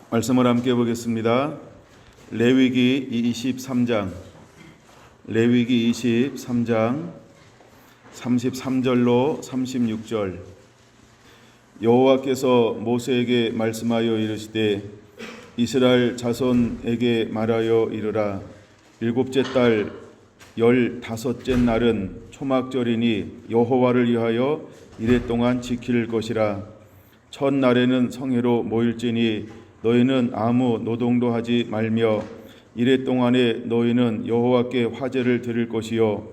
말씀을 함께 보겠습니다. 레위기 23장 33절로 36절. 여호와께서 모세에게 말씀하여 이르시되 이스라엘 자손에게 말하여 이르라. 일곱째 달 15째 날은 초막절이니 여호와를 위하여 이레 동안 지킬 것이라. 첫날에는 성회로 모일지니 너희는 아무 노동도 하지 말며 이레 동안에 너희는 여호와께 화제를 드릴 것이요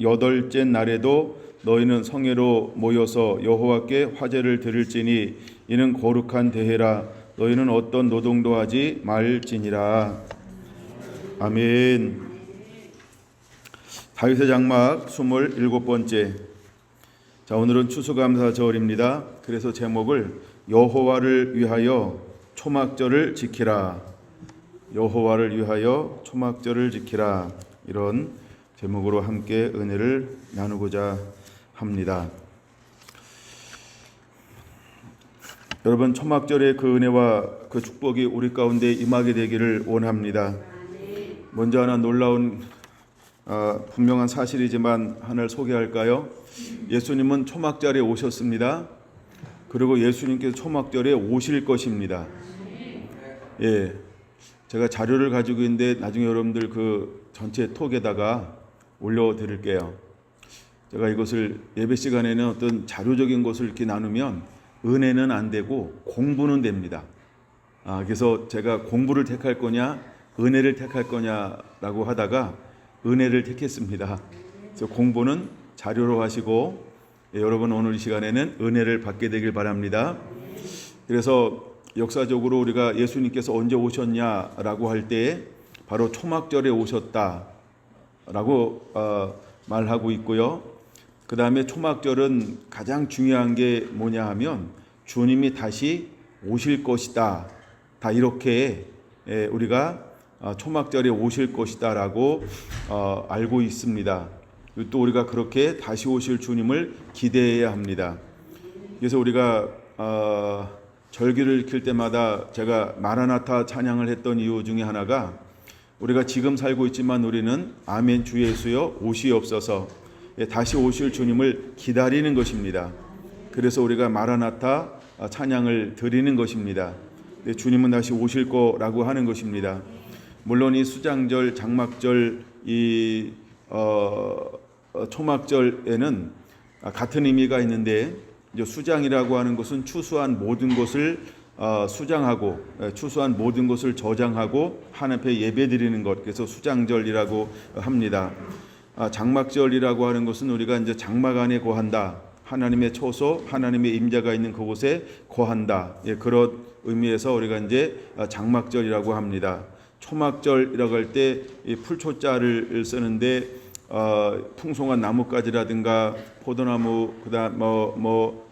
여덟째 날에도 너희는 성회로 모여서 여호와께 화제를 드릴지니 이는 거룩한 대회라. 너희는 어떤 노동도 하지 말지니라. 아멘. 다윗의 장막 27번째. 자, 오늘은 추수감사절입니다. 그래서 제목을 여호와를 위하여 초막절을 지키라. 여호와를 위하여 초막절을 지키라. 이런 제목으로 함께 은혜를 나누고자 합니다. 여러분, 초막절의 그 은혜와 그 축복이 우리 가운데 임하게 되기를 원합니다. 먼저 하나 놀라운 분명한 사실이지만 하나를 소개할까요? 예수님은 초막절에 오셨습니다. 그리고 예수님께서 초막절에 오실 것입니다. 예, 제가 자료를 가지고 있는데 나중에 여러분들 그 전체 톡에다가 올려드릴게요. 제가 이것을 예배 시간에는 어떤 자료적인 것을 이렇게 나누면 은혜는 안 되고 공부는 됩니다. 그래서 제가 공부를 택할 거냐 은혜를 택할 거냐라고 하다가 은혜를 택했습니다. 그래서 공부는 자료로 하시고 여러분 오늘 이 시간에는 은혜를 받게 되길 바랍니다. 그래서 역사적으로 우리가 예수님께서 언제 오셨냐라고 할 때 바로 초막절에 오셨다라고 말하고 있고요. 그 다음에 초막절은 가장 중요한 게 뭐냐 하면 주님이 다시 오실 것이다. 다 이렇게 우리가 초막절에 오실 것이다 라고 알고 있습니다. 또 우리가 그렇게 다시 오실 주님을 기대해야 합니다. 그래서 우리가 절기를 지킬 때마다 제가 마라나타 찬양을 했던 이유 중에 하나가 우리가 지금 살고 있지만 우리는 아멘 주 예수여 오시옵소서 다시 오실 주님을 기다리는 것입니다. 그래서 우리가 마라나타 찬양을 드리는 것입니다. 주님은 다시 오실 거라고 하는 것입니다. 물론 이 수장절, 장막절, 이 초막절에는 같은 의미가 있는데 이제 수장이라고 하는 것은 추수한 모든 것을 수장하고 추수한 모든 것을 저장하고 하나님 앞에 예배드리는 것, 그래서 수장절이라고 합니다. 장막절이라고 하는 것은 우리가 이제 장막 안에 거한다. 하나님의 처소, 하나님의 임재가 있는 그곳에 거한다. 그런 의미에서 우리가 이제 장막절이라고 합니다. 초막절이라고 할 때 풀초자를 쓰는데 풍성한 나뭇가지라든가 포도나무, 그다음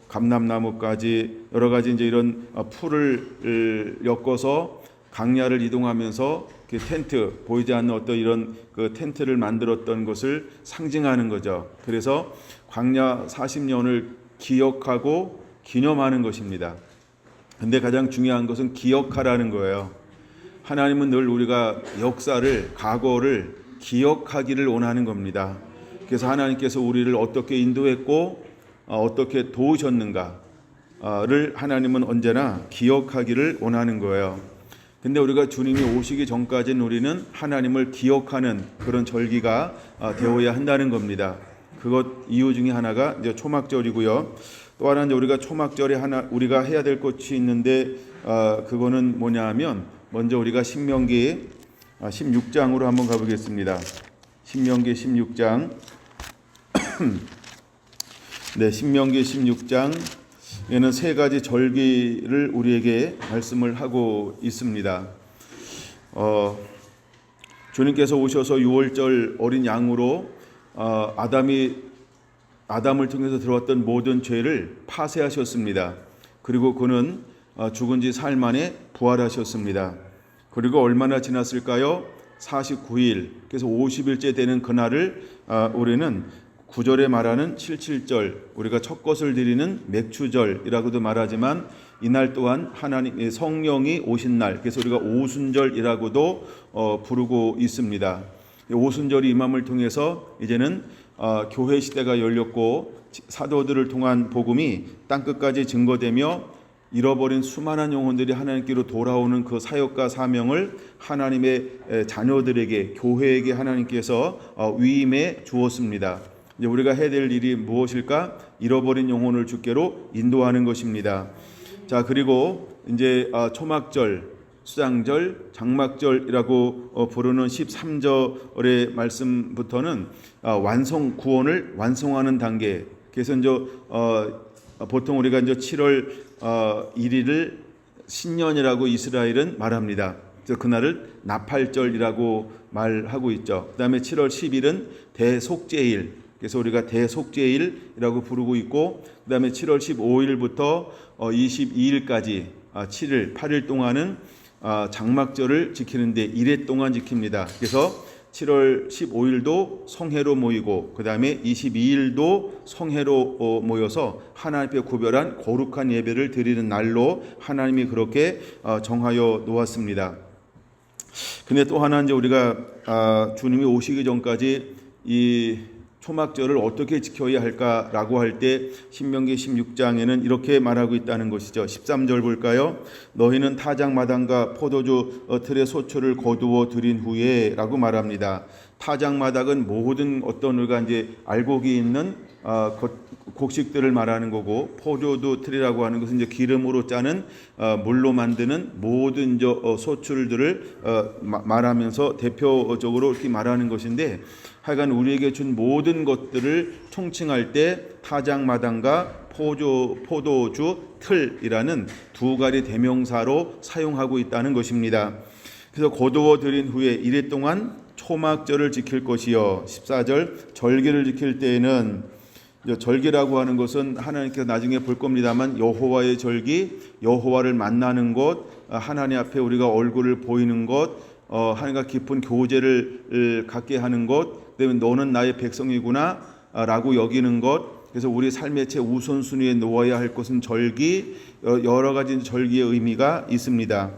감람나무까지 여러 가지 이제 이런 풀을 엮어서 강야를 이동하면서 그 텐트, 보이지 않는 어떤 이런 그 텐트를 만들었던 것을 상징하는 거죠. 그래서 광야 40년을 기억하고 기념하는 것입니다. 근데 가장 중요한 것은 기억하라는 거예요. 하나님은 늘 우리가 역사를, 과거를 기억하기를 원하는 겁니다. 그래서 하나님께서 우리를 어떻게 인도했고 어떻게 도우셨는가를 하나님은 언제나 기억하기를 원하는 거예요. 근데 우리가 주님이 오시기 전까지는 우리는 하나님을 기억하는 그런 절기가 되어야 한다는 겁니다. 그것 이유 중에 하나가 이제 초막절이고요. 또 하나는 이제 우리가 초막절에 우리가 해야 될 것이 있는데 그거는 뭐냐 하면 먼저 우리가 신명기 16장으로 한번 가보겠습니다. 신명기 16장. 네, 신명기 16장에는 세 가지 절기를 우리에게 말씀을 하고 있습니다. 주님께서 오셔서 유월절 어린 양으로 아담을 통해서 들어왔던 모든 죄를 파쇄하셨습니다. 그리고 그는 죽은 지 사흘 만에 부활하셨습니다. 그리고 얼마나 지났을까요? 49일. 그래서 50일째 되는 그날을 우리는 구절에 말하는 77절, 우리가 첫 것을 드리는 맥추절이라고도 말하지만 이날 또한 하나님의 성령이 오신 날, 그래서 우리가 오순절이라고도 부르고 있습니다. 오순절이 임함을 통해서 이제는 교회 시대가 열렸고 사도들을 통한 복음이 땅끝까지 증거되며 잃어버린 수많은 영혼들이 하나님께로 돌아오는 그 사역과 사명을 하나님의 자녀들에게, 교회에게 하나님께서 위임해 주었습니다. 이제 우리가 해야 될 일이 무엇일까? 잃어버린 영혼을 주께로 인도하는 것입니다. 자, 그리고 이제 초막절, 수장절, 장막절이라고 부르는 13절의 말씀부터는 구원을 완성하는 단계. 그래서 이제 보통 우리가 이제 7월 1일을 신년이라고 이스라엘은 말합니다. 그래서 그날을 나팔절이라고 말하고 있죠. 그다음에 7월 10일은 대속죄일. 그래서 우리가 대속죄일이라고 부르고 있고, 그다음에 7월 15일부터 22일까지 7일, 8일 동안은 장막절을 지키는데 1회 동안 지킵니다. 그래서 7월 15일도 성회로 모이고 그 다음에 22일도 성회로 모여서 하나님 앞에 구별한 거룩한 예배를 드리는 날로 하나님이 그렇게 정하여 놓았습니다. 근데 또 하나 이제 우리가 주님이 오시기 전까지 이 초막절을 어떻게 지켜야 할까라고 할 때 신명기 16장에는 이렇게 말하고 있다는 것이죠. 13절 볼까요? 너희는 타작마당과 포도주 틀의 소초를 거두어 들인 후에 라고 말합니다. 타작마당은 모든 어떤 우리가 이제 알곡이 있는 곡식들을 말하는 거고, 포도주 틀이라고 하는 것은 이제 기름으로 짜는 물로 만드는 모든 소출들을 말하면서 대표적으로 이렇게 말하는 것인데, 하여간 우리에게 준 모든 것들을 총칭할 때 타작마당과 포도주 틀이라는 두 가지 대명사로 사용하고 있다는 것입니다. 그래서 거두어 들인 후에 이래 동안 초막절을 지킬 것이요. 14절 절기를 지킬 때에는, 절기라고 하는 것은 하나님께서 나중에 볼 겁니다만 여호와의 절기, 여호와를 만나는 것, 하나님 앞에 우리가 얼굴을 보이는 것, 하나님과 깊은 교제를 갖게 하는 것, 그다음에 너는 나의 백성이구나 라고 여기는 것. 그래서 우리 삶의 우선순위에 놓아야 할 것은 절기, 여러 가지 절기의 의미가 있습니다.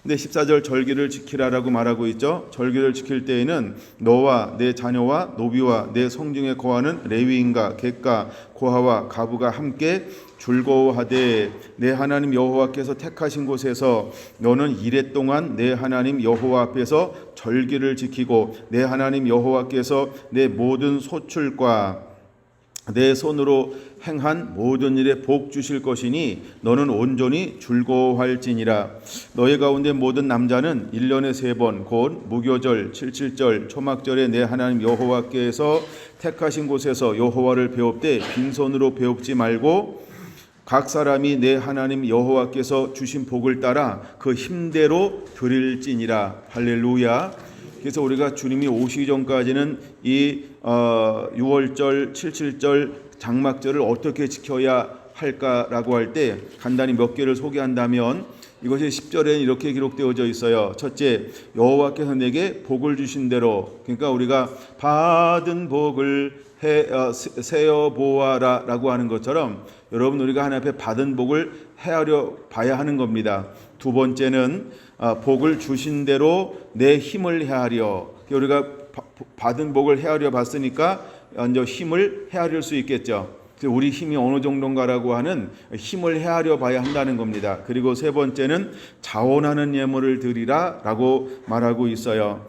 근데 14절 절기를 지키라라고 말하고 있죠. 절기를 지킬 때에는 너와 내 자녀와 노비와 내 성중에 거하는 레위인과 객과 고아와 가부가 함께 즐거워하되 내 하나님 여호와께서 택하신 곳에서 너는 이레 동안 내 하나님 여호와 앞에서 절기를 지키고 내 하나님 여호와께서 내 모든 소출과 내 손으로 행한 모든 일에 복 주실 것이니 너는 온전히 즐거워할지니라. 너희 가운데 모든 남자는 1년에 3번 곧 무교절, 77절, 초막절에 내 하나님 여호와께서 택하신 곳에서 여호와를 배웁되 빈손으로 배웁지 말고 각 사람이 내 하나님 여호와께서 주신 복을 따라 그 힘대로 드릴지니라. 할렐루야. 그래서 우리가 주님이 오시기 전까지는 이 6월절, 77절, 장막절을 어떻게 지켜야 할까라고 할 때 간단히 몇 개를 소개한다면, 이것이 10절에는 이렇게 기록되어져 있어요. 첫째, 여호와께서 내게 복을 주신 대로, 그러니까 우리가 받은 복을 세어 보아라 라고 하는 것처럼 여러분 우리가 하나님 앞에 받은 복을 헤아려 봐야 하는 겁니다. 두 번째는 복을 주신 대로 내 힘을 헤아려. 우리가 받은 복을 헤아려 봤으니까 이제 힘을 헤아릴 수 있겠죠. 우리 힘이 어느 정도인가라고 하는 힘을 헤아려 봐야 한다는 겁니다. 그리고 세 번째는 자원하는 예물을 드리라 라고 말하고 있어요.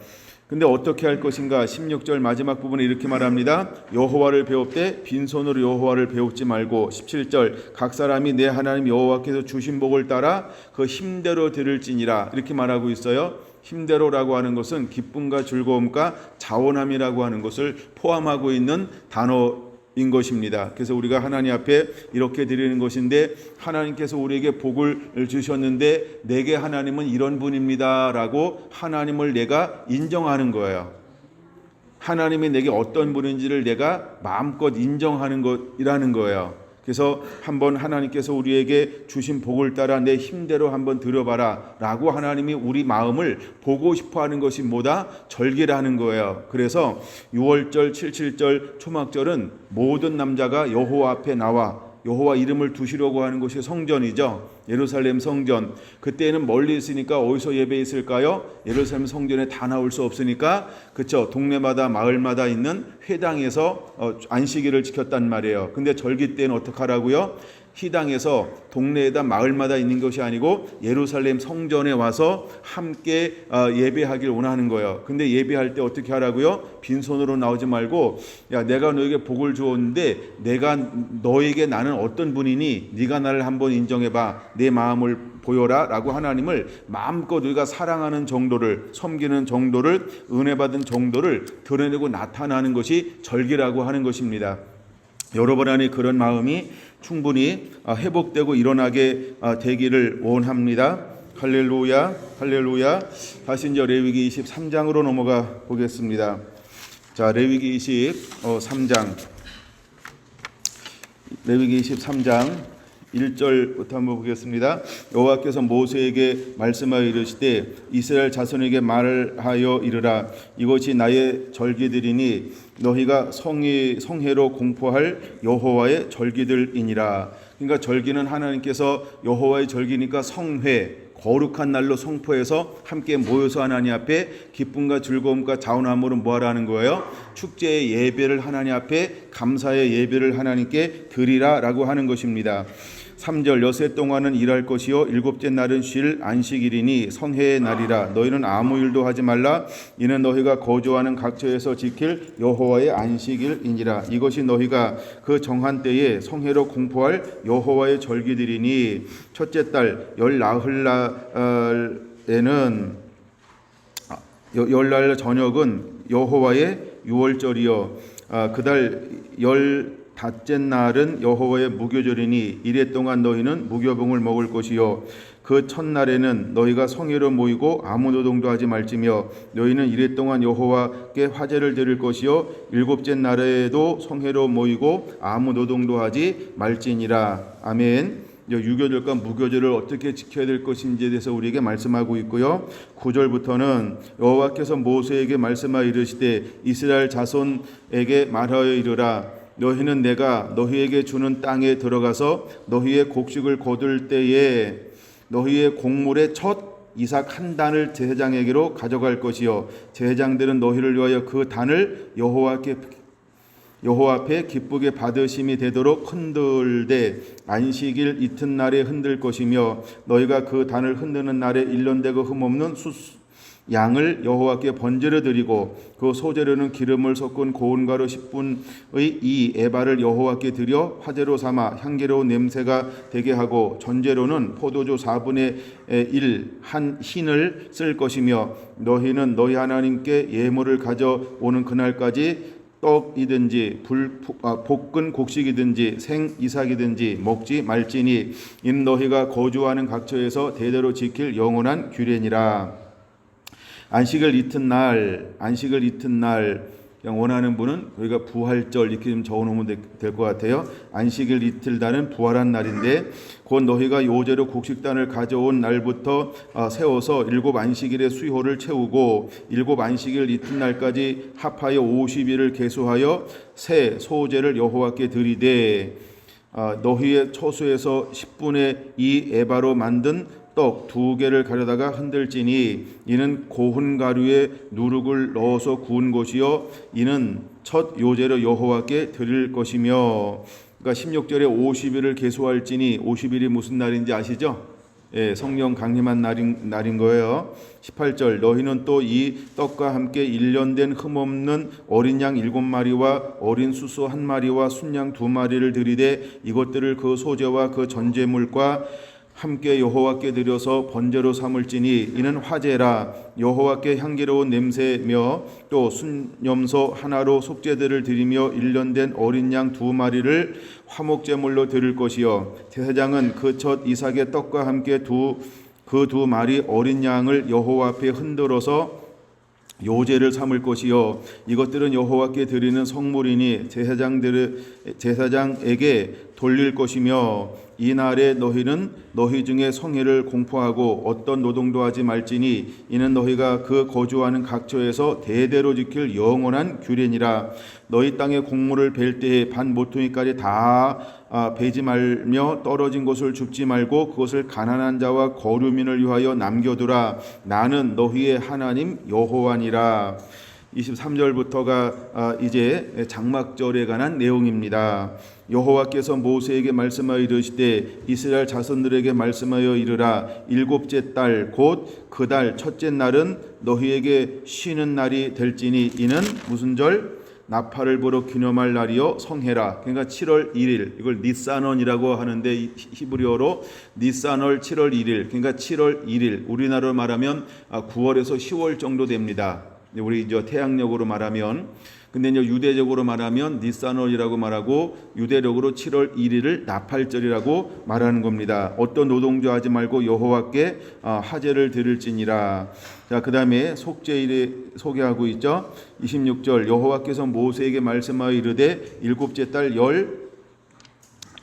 근데 어떻게 할 것인가? 16절 마지막 부분에 이렇게 말합니다. 여호와를 배웁되 빈손으로 여호와를 배웁지 말고, 17절 각 사람이 내 하나님 여호와께서 주신 복을 따라 그 힘대로 드릴지니라 이렇게 말하고 있어요. 힘대로라고 하는 것은 기쁨과 즐거움과 자원함이라고 하는 것을 포함하고 있는 단어인 것입니다. 그래서 우리가 하나님 앞에 이렇게 드리는 것인데, 하나님께서 우리에게 복을 주셨는데 내게 하나님은 이런 분입니다 라고 하나님을 내가 인정하는 거예요. 하나님이 내게 어떤 분인지를 내가 마음껏 인정하는 것이라는 거예요. 그래서 한번 하나님께서 우리에게 주신 복을 따라 내 힘대로 한번 드려봐라 라고 하나님이 우리 마음을 보고 싶어하는 것이 뭐다? 절기라는 거예요. 그래서 6월절, 77절, 초막절은 모든 남자가 여호와 앞에 나와 여호와 이름을 두시려고 하는 곳이 성전이죠. 예루살렘 성전. 그때는 멀리 있으니까 어디서 예배했을까요? 예루살렘 성전에 다 나올 수 없으니까 그쵸, 동네마다 마을마다 있는 회당에서 안식일을 지켰단 말이에요. 근데 절기 때는 어떻게 하라고요? 희당에서 동네에다 마을마다 있는 것이 아니고 예루살렘 성전에 와서 함께 예배하길 원하는 거예요. 근데 예배할 때 어떻게 하라고요? 빈손으로 나오지 말고 야, 내가 너에게 복을 주었는데 내가 너에게 나는 어떤 분이니 네가 나를 한번 인정해봐. 내 마음을 보여라 라고 하나님을 마음껏 우리가 사랑하는 정도를, 섬기는 정도를, 은혜 받은 정도를 드러내고 나타나는 것이 절기라고 하는 것입니다. 여러분 안에 그런 마음이 충분히 회복되고 일어나게 되기를 원합니다. 할렐루야, 할렐루야. 다시 이제 레위기 23장으로 넘어가 보겠습니다. 자, 레위기 23장. 레위기 23장 1절부터 한번 보겠습니다. 여호와께서 모세에게 말씀하여 이르시되 이스라엘 자손에게 말하여 이르라. 이것이 나의 절기들이니 너희가 성회로 공포할 여호와의 절기들이니라. 그러니까 절기는 하나님께서 여호와의 절기니까 성회, 거룩한 날로 선포해서 함께 모여서 하나님 앞에 기쁨과 즐거움과 자원함으로 뭐하라는 거예요? 축제의 예배를 하나님 앞에 감사의 예배를 하나님께 드리라 라고 하는 것입니다. 3절 여세 동안은 일할 것이요 일곱째 날은 쉴 안식일이니 성회의 날이라. 너희는 아무 일도 하지 말라. 이는 너희가 거주하는 각처에서 지킬 여호와의 안식일이니라. 이것이 너희가 그 정한 때에 성회로 공포할 여호와의 절기들이니 첫째 달 열날 저녁은 여호와의 유월절이요 그달 닷째 날은 여호와의 무교절이니 이래 동안 너희는 무교봉을 먹을 것이요 그 첫날에는 너희가 성회로 모이고 아무 노동도 하지 말지며 너희는 이래 동안 여호와께 화제를 드릴 것이요 일곱째 날에도 성회로 모이고 아무 노동도 하지 말지니라. 아멘. 유교절과 무교절을 어떻게 지켜야 될 것인지에 대해서 우리에게 말씀하고 있고요. 9절부터는 여호와께서 모세에게 말씀하여 이르시되 이스라엘 자손에게 말하여 이르라. 너희는 내가 너희에게 주는 땅에 들어가서 너희의 곡식을 거둘 때에 너희의 곡물의 첫 이삭 한 단을 제사장에게로 가져갈 것이요 제사장들은 너희를 위하여 그 단을 여호와 앞에 기쁘게 받으심이 되도록 흔들되 안식일 이튿날에 흔들 것이며 너희가 그 단을 흔드는 날에 일년되고 흠없는 양을 여호와께 번제로 드리고 그 소재로는 기름을 섞은 고운 가루 10분의 2 에바를 여호와께 드려 화제로 삼아 향기로운 냄새가 되게 하고 전제로는 포도주 4분의 1 한 흰을 쓸 것이며 너희는 너희 하나님께 예물을 가져오는 그날까지 떡이든지 볶은 곡식이든지 생 이삭이든지 먹지 말지니 이는 너희가 거주하는 각처에서 대대로 지킬 영원한 규례니라. 안식일 이튿날 그냥 원하는 분은 우리가 부활절 이렇게 좀 적어놓으면 될 것 같아요. 안식일 이틀날은 부활한 날인데 곧 너희가 요제로 곡식단을 가져온 날부터 세워서 7 안식일의 수효를 채우고 7 안식일 이튿날까지 합하여 50일을 계수하여 새 소제를 여호와께 드리되 너희의 처소에서 10분의 2 에바로 만든 떡 2개를 가려다가 흔들지니 이는 고운 가루에 누룩을 넣어서 구운 것이요 이는 첫 요제로 여호와께 드릴 것이며. 그러니까 16절에 50일을 계수할지니 50일이 무슨 날인지 아시죠? 예, 성령 강림한 날인 거예요. 18절 너희는 또 이 떡과 함께 1년 된 흠없는 어린 양 7마리와 어린 수소 1마리와 순양 2마리를 드리되 이것들을 그 소제와 그 전제물과 함께 여호와께 드려서 번제로 삼을지니 이는 화제라. 여호와께 향기로운 냄새며 또 순염소 하나로 속죄들을 드리며 1년 된 어린 양 2마리를 화목제물로 드릴 것이요 제사장은 그 첫 이삭의 떡과 함께 그 2마리 어린 양을 여호와 앞에 흔들어서 요제를 삼을 것이요 이것들은 여호와께 드리는 성물이니 제사장에게 돌릴 것이며 이 날에 너희는 너희 중에 성회를 공포하고 어떤 노동도 하지 말지니 이는 너희가 그 거주하는 각처에서 대대로 지킬 영원한 규례니라. 너희 땅에 곡물을 벨 때에 반 모퉁이까지 다 베지 말며 떨어진 것을 줍지 말고 그것을 가난한 자와 거류민을 위하여 남겨두라. 나는 너희의 하나님 여호와니라. 23절부터가 이제 장막절에 관한 내용입니다. 여호와께서 모세에게 말씀하여 이르시되 이스라엘 자손들에게 말씀하여 이르라. 일곱째 달 곧 그 달 첫째 날은 너희에게 쉬는 날이 될지니 이는 무슨 절? 나팔을 불어 기념할 날이요 성해라. 그러니까 7월 1일 이걸 니산월이라고 하는데 히브리어로 니산월 7월 1일 그러니까 7월 1일 우리나라로 말하면 9월에서 10월 정도 됩니다. 우리 이제 태양력으로 말하면 근데 이제 유대적으로 말하면 니산월이라고 말하고 유대력으로 7월 1일을 나팔절이라고 말하는 겁니다. 어떤 노동도 하지 말고 여호와께 화제를 드릴지니라. 자, 그다음에 속죄일에 소개하고 있죠. 26절 여호와께서 모세에게 말씀하여 이르되 일곱째 달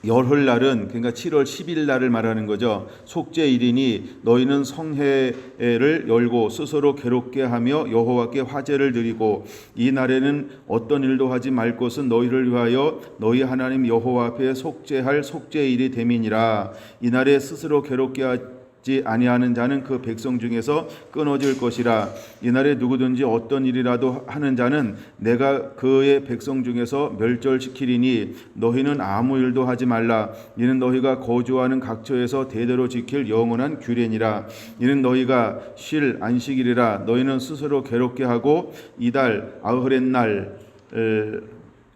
열흘날은 그러니까 7월 10일 날을 말하는 거죠. 속죄일이니 너희는 성회를 열고 스스로 괴롭게 하며 여호와께 화제를 드리고 이 날에는 어떤 일도 하지 말 것은 너희를 위하여 너희 하나님 여호와 앞에 속죄할 속죄일이 됨이니라. 이 날에 스스로 괴롭게 하지 아니하는 자는 그 백성 중에서 끊어질 것이라. 이날에 누구든지 어떤 일이라도 하는 자는 내가 그의 백성 중에서 멸절시키리니 너희는 아무 일도 하지 말라. 이는 너희가 거주하는 각처에서 대대로 지킬 영원한 규례니라. 이는 너희가 쉴 안식일이라. 너희는 스스로 괴롭게 하고 이달 아흐렛날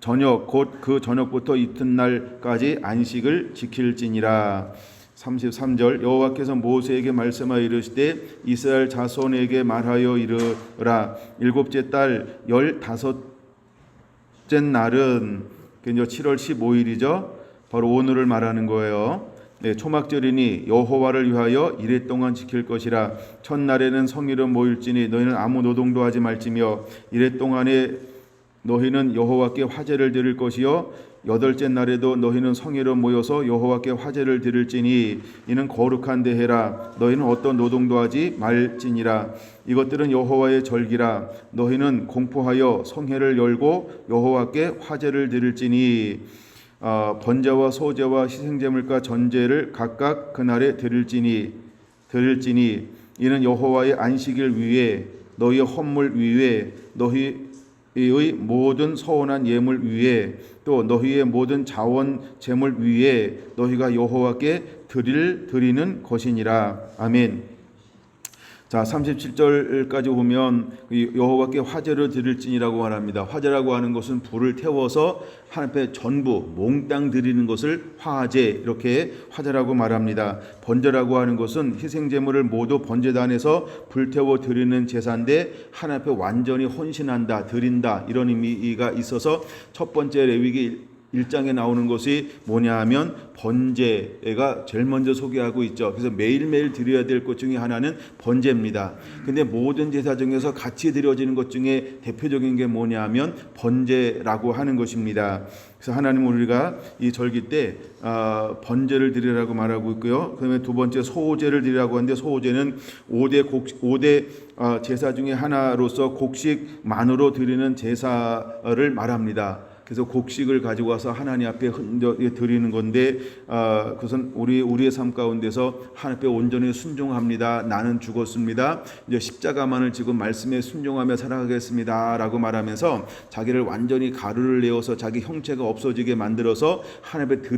저녁 곧 그 저녁부터 이튿날까지 안식을 지킬지니라. 33절 여호와께서 모세에게 말씀하여 이르시되 이스라엘 자손에게 말하여 이르라. 일곱째 달 15째 날은 7월 15일이죠. 바로 오늘을 말하는 거예요. 네, 초막절이니 여호와를 위하여 이레 동안 지킬 것이라. 첫날에는 성일은 모일지니 너희는 아무 노동도 하지 말지며 이레 동안에 너희는 여호와께 화제를 드릴 것이요 여덟째 날에도 너희는 성회로 모여서 여호와께 화제를 드릴지니 이는 거룩한 대회라. 너희는 어떤 노동도 하지 말지니라. 이것들은 여호와의 절기라. 너희는 공포하여 성회를 열고 여호와께 화제를 드릴지니 번제와 소제와 희생제물과 전제를 각각 그날에 드릴지니 이는 여호와의 안식일 위에 너희의 헌물 위에 너희의 모든 서원한 예물 위에 또 너희의 모든 자원 제물 위에 너희가 여호와께 드리는 것이니라. 아멘. 자, 37절까지 보면 여호와께 화제를 드릴지니라고 말합니다. 화제라고 하는 것은 불을 태워서 하나님 앞에 전부 몽땅 드리는 것을 화제 이렇게 화제라고 말합니다. 번제라고 하는 것은 희생제물을 모두 번제단에서 불태워 드리는 제사인데 하나님 앞에 완전히 헌신한다, 드린다 이런 의미가 있어서 첫 번째 레위기 1장에 나오는 것이 뭐냐 하면 번제가 제일 먼저 소개하고 있죠. 그래서 매일매일 드려야 될 것 중에 하나는 번제입니다. 근데 모든 제사 중에서 같이 드려지는 것 중에 대표적인 게 뭐냐 하면 번제라고 하는 것입니다. 그래서 하나님은 우리가 이 절기 때 번제를 드리라고 말하고 있고요. 그다음에 두 번째 소제를 드리라고 하는데 소제는 5대 제사 중에 하나로서 곡식만으로 드리는 제사를 말합니다. 그래서 곡식을 가지고 와서 하나님 앞에 드리는 건데 그것은 우리의 삶 가운데서 하나님 앞에 온전히 순종합니다. 나는 죽었습니다. 이제 십자가만을 지고 말씀에 순종하며 살아가겠습니다라고 말하면서 자기를 완전히 가루를 내어서 자기 형체가 없어지게 만들어서 하나님 앞에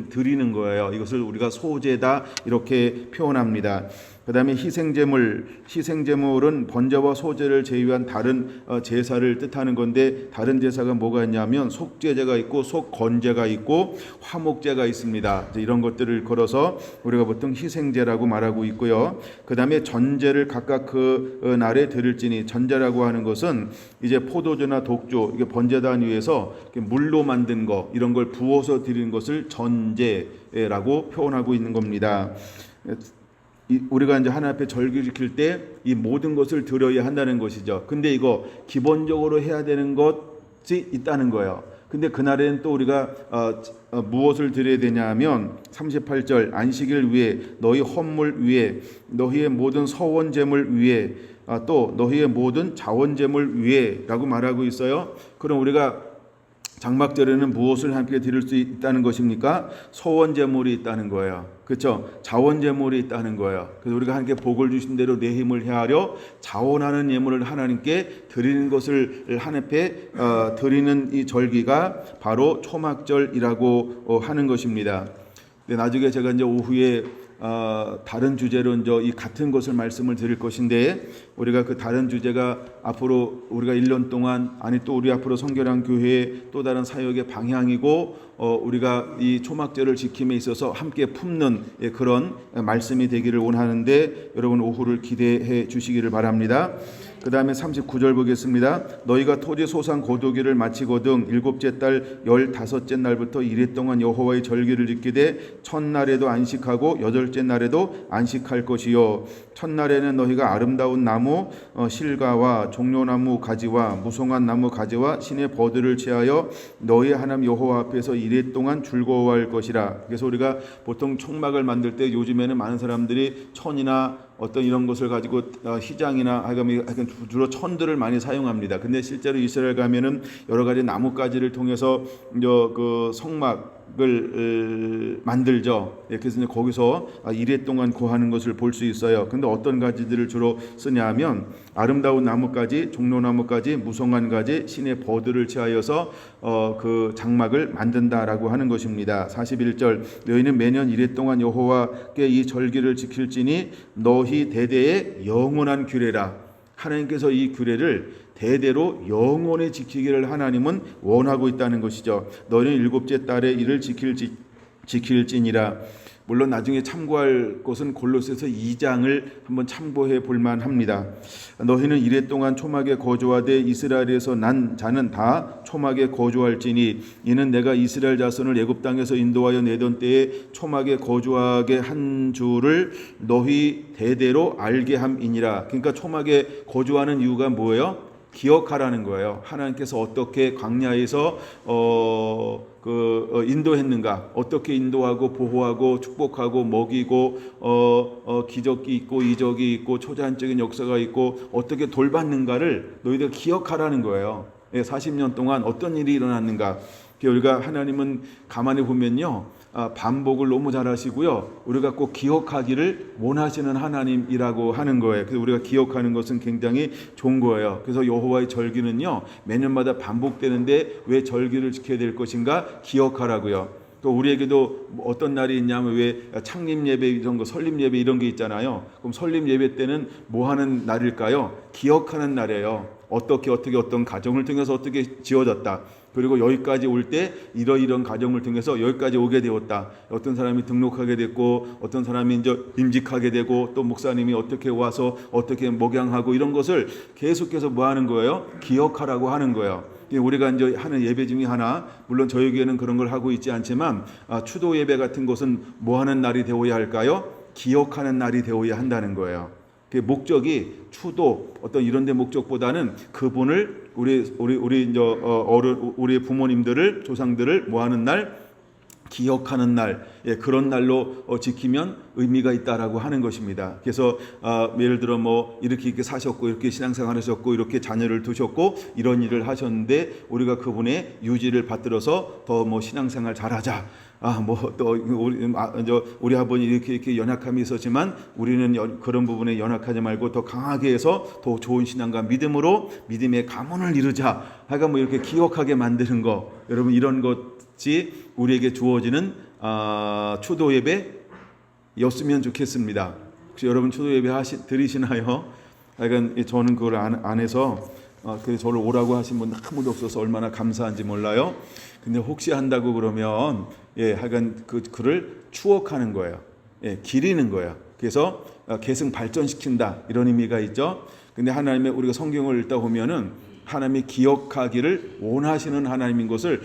드리는 거예요. 이것을 우리가 소제다 이렇게 표현합니다. 그 다음에 희생제물은 번제와 소제를 제외한 다른 제사를 뜻하는 건데 다른 제사가 뭐가 있냐면 속죄제가 있고 속건제가 있고 화목제가 있습니다. 이런 것들을 걸어서 우리가 보통 희생제라고 말하고 있고요. 그 다음에 전제를 각각 그 날에 드릴지니 전제라고 하는 것은 이제 포도주나 독주 이게 번제단 위에서 물로 만든 거 이런 걸 부어서 드리는 것을 전제라고 표현하고 있는 겁니다. 우리가 이제 하나님 앞에 절기 지킬 때 이 모든 것을 드려야 한다는 것이죠. 근데 이거 기본적으로 해야 되는 것이 있다는 거예요. 근데 그날에는 또 우리가 무엇을 드려야 되냐면 38절 안식일 위에 너희 헌물 위에 너희의 모든 서원 제물 위에 또 너희의 모든 자원 제물 위에라고 말하고 있어요. 그럼 우리가 장막절에는 무엇을 함께 드릴 수 있다는 것입니까? 소원 제물이 있다는 거예요. 그렇죠? 자원 제물이 있다는 거예요. 그래서 우리가 하나님께 복을 주신 대로 내 힘을 헤아려 자원하는 예물을 하나님께 드리는 것을 하나님 앞에 드리는 이 절기가 바로 초막절이라고 하는 것입니다. 근데 나중에 제가 이제 오후에 다른 주제로 이제 이 같은 것을 말씀을 드릴 것인데 우리가 그 다른 주제가 앞으로 우리가 1년 동안 또 우리 앞으로 성결한 교회의 또 다른 사역의 방향이고 우리가 이 초막절을 지킴에 있어서 함께 품는 그런 말씀이 되기를 원하는데 여러분 오후를 기대해 주시기를 바랍니다. 그 다음에 39절 보겠습니다. 너희가 토지 소상 거두기를 마치거든 일곱째 달 15째 날부터 이래 동안 여호와의 절기를 지키되 첫날에도 안식하고 여덟째 날에도 안식할 것이요 첫날에는 너희가 아름다운 나무 실과와 종려나무 가지와 무성한 나무 가지와 신의 버들을 취하여 너희 하나님 여호와 앞에서 이래 동안 즐거워할 것이라. 그래서 우리가 보통 총막을 만들 때 요즘에는 많은 사람들이 천이나 어떤 이런 것을 가지고 희장이나 하여간 주로 천들을 많이 사용합니다. 근데 실제로 이스라엘 가면은 여러 가지 나뭇가지를 통해서 그 성막을 만들죠. 그래서 이제 거기서 이래 동안 구하는 것을 볼 수 있어요. 근데 어떤 가지들을 주로 쓰냐면 아름다운 나뭇가지, 종려나뭇가지, 무성한 가지, 신의 버들을 취하여서 그 장막을 만든다라고 하는 것입니다. 41절 너희는 매년 이래 동안 여호와께 이 절기를 지킬지니 너희 대대의 영원한 규례라. 하나님께서 이 규례를 대대로 영원히 지키기를 하나님은 원하고 있다는 것이죠. 너희는 일곱째 달에 이를 지킬지니라. 물론 나중에 참고할 것은 골로새서 2장을 한번 참고해 볼 만합니다. 너희는 이래 동안 초막에 거주하되 이스라엘에서 난 자는 다 초막에 거주할지니 이는 내가 이스라엘 자손을 애굽 땅에서 인도하여 내던 때에 초막에 거주하게 한 줄을 너희 대대로 알게 함이니라. 그러니까 초막에 거주하는 이유가 뭐예요? 기억하라는 거예요. 하나님께서 어떻게 광야에서 인도했는가, 어떻게 인도하고 보호하고 축복하고 먹이고 기적이 있고 이적이 있고 초자연적인 역사가 있고 어떻게 돌봤는가를 너희들 기억하라는 거예요. 40년 동안 어떤 일이 일어났는가. 우리가 하나님은 가만히 보면요, 반복을 너무 잘하시고요, 우리가 꼭 기억하기를 원하시는 하나님이라고 하는 거예요. 그래서 우리가 기억하는 것은 굉장히 좋은 거예요. 그래서 여호와의 절기는요 매년마다 반복되는데 왜 절기를 지켜야 될 것인가? 기억하라고요. 또 우리에게도 어떤 날이 있냐면 왜 창립 예배 이런 거, 설립 예배 이런 게 있잖아요. 그럼 설립 예배 때는 뭐 하는 날일까요? 기억하는 날이에요. 어떻게 어떤 가정을 통해서 어떻게 지어졌다. 그리고 여기까지 올 때 이런 가정을 통해서 여기까지 오게 되었다. 어떤 사람이 등록하게 됐고 어떤 사람이 이제 임직하게 되고 또 목사님이 어떻게 와서 어떻게 목양하고 이런 것을 계속해서 뭐 하는 거예요? 기억하라고 하는 거예요. 우리가 이제 하는 예배 중에 하나, 물론 저에게는 그런 걸 하고 있지 않지만 추도 예배 같은 것은 뭐 하는 날이 되어야 할까요? 기억하는 날이 되어야 한다는 거예요. 그 목적이 추도 어떤 이런 데 목적보다는 그분을 우리 이제 우리 부모님들을 조상들을 뭐 하는 날? 기억하는 날, 그런 날로 지키면 의미가 있다라고 하는 것입니다. 그래서 예를 들어 뭐 이렇게 사셨고 이렇게 신앙생활하셨고 이렇게 자녀를 두셨고 이런 일을 하셨는데 우리가 그분의 유지를 받들어서 더 뭐 신앙생활 잘하자. 뭐 또 우리 아버지 이렇게 연약함이 있었지만 우리는 그런 부분에 연약하지 말고 더 강하게 해서 더 좋은 신앙과 믿음으로 믿음의 가문을 이루자. 하여간 뭐 이렇게 기억하게 만드는 거, 여러분 이런 것이 우리에게 주어지는 추도 예배였으면 좋겠습니다. 혹시 여러분 추도 예배 드리시나요? 하여간 저는 그걸 안 해서 그래서 저를 오라고 하신 분 아무도 없어서 얼마나 감사한지 몰라요. 근데 혹시 한다고 그러면 하여간 그를 추억하는 거예요. 기리는 거예요. 그래서 계승 발전시킨다 이런 의미가 있죠. 근데 하나님의 우리가 성경을 읽다 보면은 하나님이 기억하기를 원하시는 하나님인 것을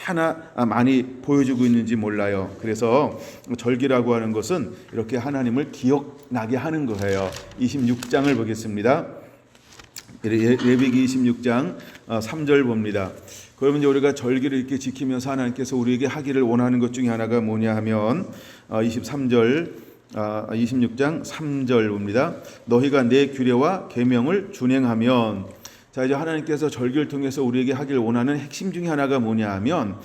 얼마나 많이 보여주고 있는지 몰라요. 그래서 절기라고 하는 것은 이렇게 하나님을 기억나게 하는 거예요. 26장을 보겠습니다. 레위기 26장 3절 봅니다. 그러면 이제 우리가 절기를 이렇게 지키면서 하나님께서 우리에게 하기를 원하는 것 중에 하나가 뭐냐 하면 26장 3절 봅니다. 너희가 내 규례와 계명을 준행하면, 자 이제 하나님께서 절기를 통해서 우리에게 하기를 원하는 핵심 중에 하나가 뭐냐 하면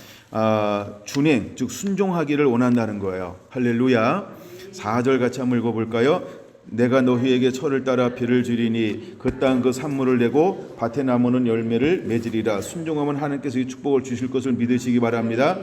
준행, 즉 순종하기를 원한다는 거예요. 할렐루야. 4절 같이 한번 읽어볼까요? 내가 너희에게 철을 따라 비를 주리니 그 땅 그 산물을 내고 밭에 나무는 열매를 맺으리라. 순종하면 하나님께서 이 축복을 주실 것을 믿으시기 바랍니다.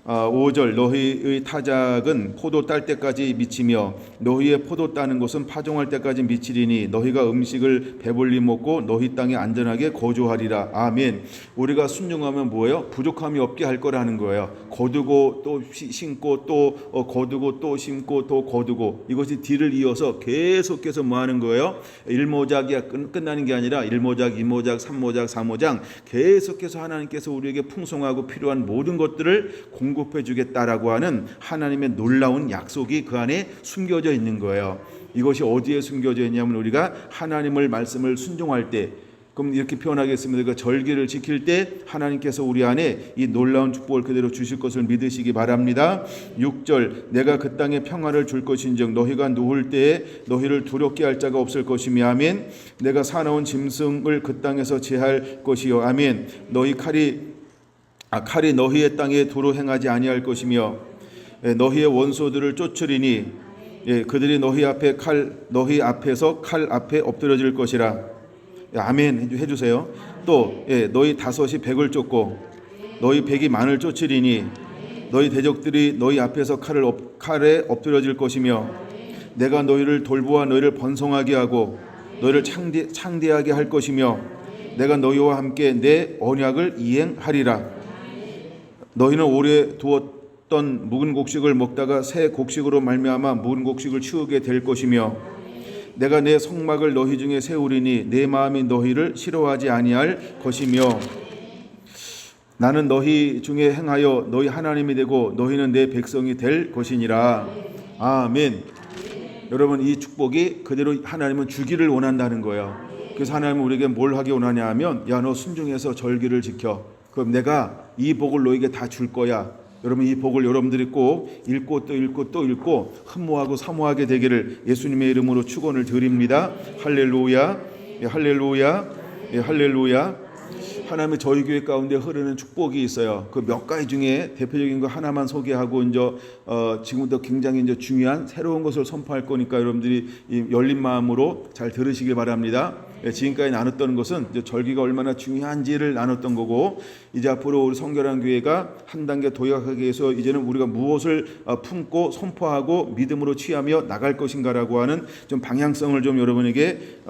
5절 너희의 타작은 포도 딸 때까지 미치며 너희의 포도 따는 곳은 파종할 때까지 미치리니 너희가 음식을 배불리 먹고 너희 땅에 안전하게 거주하리라. 아멘. 우리가 순종하면 뭐예요? 부족함이 없게 할 거라는 거예요. 거두고 또 심고 또 거두고 또 심고 또 거두고, 이것이 뒤를 이어서 계속해서 뭐 하는 거예요? 1모작이 끝나는 게 아니라 1모작, 2모작, 3모작, 4모작 계속해서 하나님께서 우리에게 풍성하고 필요한 모든 것들을 공급해 주겠다라고 하는 하나님의 놀라운 약속이 그 안에 숨겨져 있는 거예요. 이것이 어디에 숨겨져 있냐면 우리가 하나님을 말씀을 순종할 때, 그럼 이렇게 표현하겠습니다. 그 절기를 지킬 때 하나님께서 우리 안에 이 놀라운 축복을 그대로 주실 것을 믿으시기 바랍니다. 6절 내가 그 땅에 평화를 줄 것인즉 너희가 누울 때에 너희를 두렵게 할 자가 없을 것이며 아멘. 내가 사나운 짐승을 그 땅에서 제할 것이요 아멘. 칼이 너희의 땅에 도로 행하지 아니할 것이며 너희의 원소들을 쫓으리니 그들이 너희 앞에서 칼 앞에 엎드려질 것이라. 아멘 해주세요. 또 너희 다섯이 백을 쫓고 너희 백이 만을 쫓으리니 너희 대적들이 너희 앞에서 칼에 엎드려질 것이며 내가 너희를 돌보아 너희를 번성하게 하고 너희를 창대하게 할 것이며 내가 너희와 함께 내 언약을 이행하리라. 너희는 오래 두었던 묵은 곡식을 먹다가 새 곡식으로 말미암아 묵은 곡식을 치우게 될 것이며 내가 내 성막을 너희 중에 세우리니 내 마음이 너희를 싫어하지 아니할 것이며 나는 너희 중에 행하여 너희 하나님이 되고 너희는 내 백성이 될 것이니라. 아멘. 여러분 이 축복이 그대로 하나님은 주기를 원한다는 거예요. 그래서 하나님은 우리에게 뭘 하기 원하냐 하면 야 너 순종해서 절기를 지켜. 그럼 내가 이 복을 너에게 다 줄 거야. 여러분 이 복을 여러분들이 꼭 읽고 또 읽고 또 읽고 흠모하고 사모하게 되기를 예수님의 이름으로 축원을 드립니다. 할렐루야. 할렐루야. 할렐루야. 하나님의 저희 교회 가운데 흐르는 축복이 있어요. 그 몇 가지 중에 대표적인 거 하나만 소개하고 이제 지금부터 굉장히 이제 중요한 새로운 것을 선포할 거니까 여러분들이 이 열린 마음으로 잘 들으시길 바랍니다. 지금까지 나눴던 것은 이제 절기가 얼마나 중요한지를 나눴던 거고, 이제 앞으로 우리 성결한 교회가 한 단계 도약하기 위해서 이제는 우리가 무엇을 품고 선포하고 믿음으로 취하며 나갈 것인가라고 하는 좀 방향성을 좀 여러분에게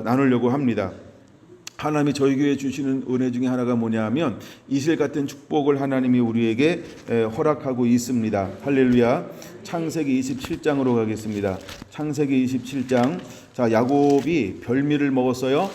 나누려고 합니다. 하나님이 저희 교회에 주시는 은혜 중에 하나가 뭐냐 하면 이슬 같은 축복을 하나님이 우리에게 허락하고 있습니다. 할렐루야. 창세기 27장으로 가겠습니다. 창세기 27장. 자, 야곱이 별미를 먹었어요.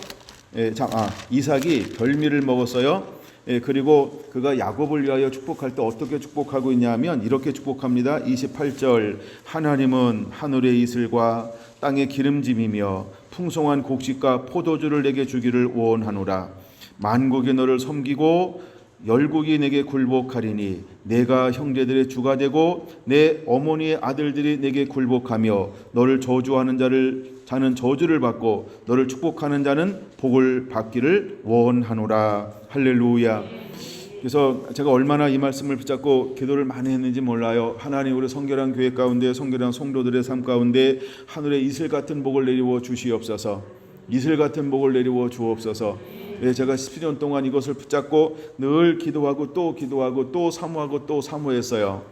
이삭이 별미를 먹었어요. 그리고 그가 야곱을 위하여 축복할 때 어떻게 축복하고 있냐면 이렇게 축복합니다. 28절 하나님은 하늘의 이슬과 땅의 기름짐이며 풍성한 곡식과 포도주를 내게 주기를 원하노라. 만국이 너를 섬기고 열국이 내게 굴복하리니 내가 형제들의 주가 되고 내 어머니의 아들들이 내게 굴복하며 너를 저주하는 자는 저주를 받고 너를 축복하는 자는 복을 받기를 원하노라. 할렐루야. 그래서 제가 얼마나 이 말씀을 붙잡고 기도를 많이 했는지 몰라요. 하나님 우리 성결한 교회 가운데 성결한 성도들의 삶 가운데 하늘의 이슬 같은 복을 내리워 주시옵소서. 이슬 같은 복을 내리워 주옵소서. 제가 10년 동안 이것을 붙잡고 늘 기도하고 또 사모하고 또 사모했어요.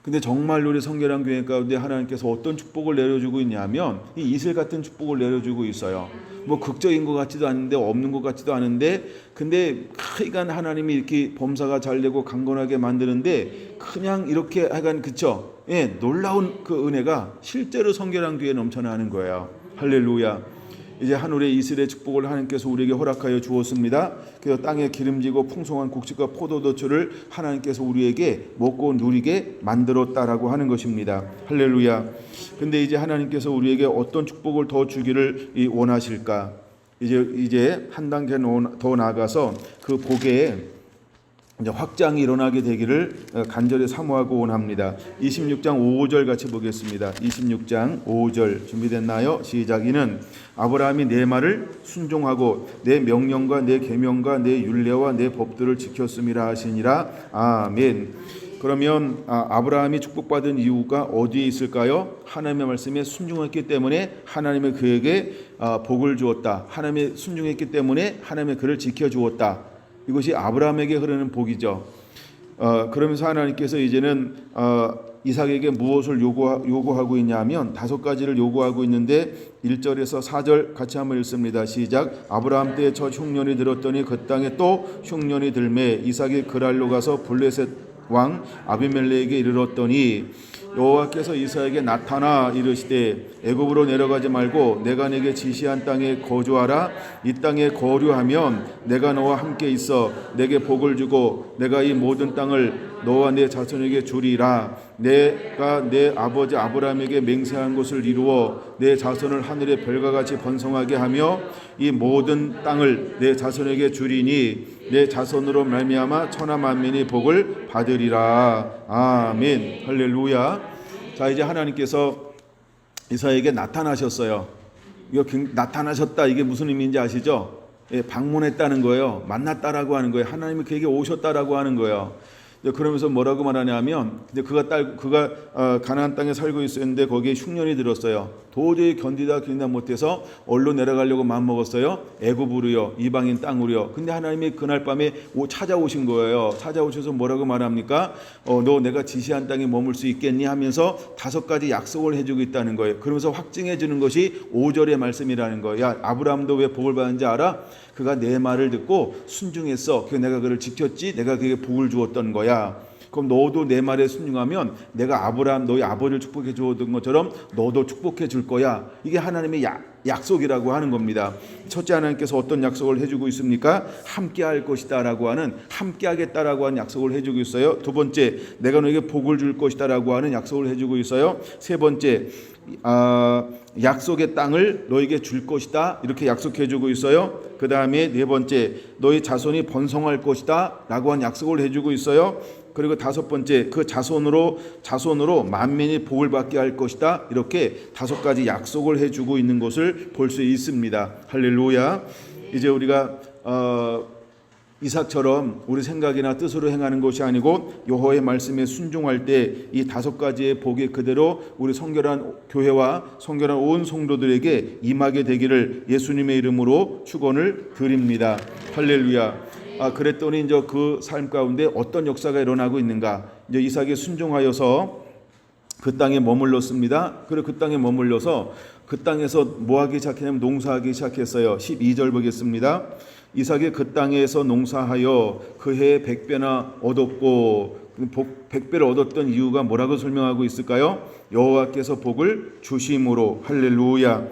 근데 정말 우리 성결한 교회 가운데 하나님께서 어떤 축복을 내려주고 있냐면 이 이슬 같은 축복을 내려주고 있어요. 뭐 극적인 것 같지도 않은데 없는 것 같지도 않은데, 근데 하여간 하나님이 이렇게 범사가 잘 되고 강건하게 만드는데 그냥 이렇게 하여간 그쵸? 놀라운 그 은혜가 실제로 성결한 교회에 넘쳐나는 거예요. 할렐루야. 이제 하늘의 이슬의 축복을 하나님께서 우리에게 허락하여 주었습니다. 그래서 땅에 기름지고 풍성한 곡식과 포도도추를 하나님께서 우리에게 먹고 누리게 만들었다라고 하는 것입니다. 할렐루야. 근데 이제 하나님께서 우리에게 어떤 축복을 더 주기를 원하실까? 이제 한 단계 더 나아가서 그 복에 이제 확장이 일어나게 되기를 간절히 사모하고 원합니다. 26장 5절 같이 보겠습니다. 26장 5절 준비됐나요? 시작. 이는 아브라함이 내 말을 순종하고 내 명령과 내 계명과 내 율례와 내 법들을 지켰음이라 하시니라. 아멘. 그러면 아브라함이 축복받은 이유가 어디에 있을까요? 하나님의 말씀에 순종했기 때문에 하나님이 그에게 복을 주었다. 하나님의 순종했기 때문에 하나님의 그를 지켜주었다. 이것이 아브라함에게 흐르는 복이죠. 그러면서 하나님께서 이제는 이삭에게 무엇을 요구하고 있냐면 5가지를 요구하고 있는데 1절에서 4절 같이 한번 읽습니다. 시작. 아브라함 때에 첫 흉년이 들었더니 그 땅에 또 흉년이 들매 이삭이 그랄로 가서 블레셋 왕 아비멜렉에게 이르렀더니 여호와께서 이삭에게 나타나 이르시되 애굽으로 내려가지 말고 내가 내게 지시한 땅에 거주하라. 이 땅에 거류하면 내가 너와 함께 있어 내게 복을 주고 내가 이 모든 땅을 너와 내 자손에게 주리라. 내가 내 아버지 아브라함에게 맹세한 것을 이루어 내 자손을 하늘의 별과 같이 번성하게 하며 이 모든 땅을 내 자손에게 주리니 내 자손으로 말미암아 천하 만민이 복을 받으리라. 아멘. 할렐루야. 자, 이제 하나님께서 이삭에게 나타나셨어요. 이거 나타나셨다, 이게 무슨 의미인지 아시죠? 예, 방문했다는 거예요. 만났다라고 하는 거예요. 하나님이 그에게 오셨다라고 하는 거예요. 그러면서 뭐라고 말하냐면 그가 가나안 땅에 살고 있었는데 거기에 흉년이 들었어요. 도저히 견디다 못해서 얼로 내려가려고 마음먹었어요. 애굽으로요, 이방인 땅으로요. 근데 하나님이 그날 밤에 찾아오신 거예요. 찾아오셔서 뭐라고 말합니까? 너 내가 지시한 땅에 머물 수 있겠니 하면서 5가지 약속을 해주고 있다는 거예요. 그러면서 확증해 주는 것이 5절의 말씀이라는 거예요. 야, 아브라함도 왜 복을 받는지 알아? 그가 내 말을 듣고 순종했어. 그래서 내가 그를 지켰지. 내가 그에게 복을 주었던 거야. 그럼 너도 내 말에 순종하면 내가 아브라함 너희 아버지를 축복해 주었던 것처럼 너도 축복해 줄 거야. 이게 하나님의 약속이라고 하는 겁니다. 첫째, 하나님께서 어떤 약속을 해주고 있습니까? 함께 할 것이다 라고 하는, 함께 하겠다라고 하는 약속을 해주고 있어요. 두 번째, 내가 너에게 복을 줄 것이다 라고 하는 약속을 해주고 있어요. 세 번째, 약속의 땅을 너에게 줄 것이다 이렇게 약속해주고 있어요. 그 다음에 네 번째, 너희 자손이 번성할 것이다 라고 한 약속을 해주고 있어요. 그리고 5번째, 그 자손으로 만민이 복을 받게 할 것이다. 이렇게 5가지 약속을 해주고 있는 것을 볼 수 있습니다. 할렐루야. 이제 우리가 이삭처럼 우리 생각이나 뜻으로 행하는 것이 아니고 여호와의 말씀에 순종할 때 이 5가지의 복이 그대로 우리 성결한 교회와 성결한 온 성도들에게 임하게 되기를 예수님의 이름으로 축원을 드립니다. 할렐루야. 그랬더니 이제 그 삶 가운데 어떤 역사가 일어나고 있는가? 이제 이삭이 순종하여서 그 땅에 머물렀습니다. 그리고 그 땅에 머물러서 그 땅에서 뭐 하기 시작했냐면 농사하기 시작했어요. 12절 보겠습니다. 이삭이 그 땅에서 농사하여 그 해에 100배나 얻었고, 100배를 얻었던 이유가 뭐라고 설명하고 있을까요? 여호와께서 복을 주심으로. 할렐루야.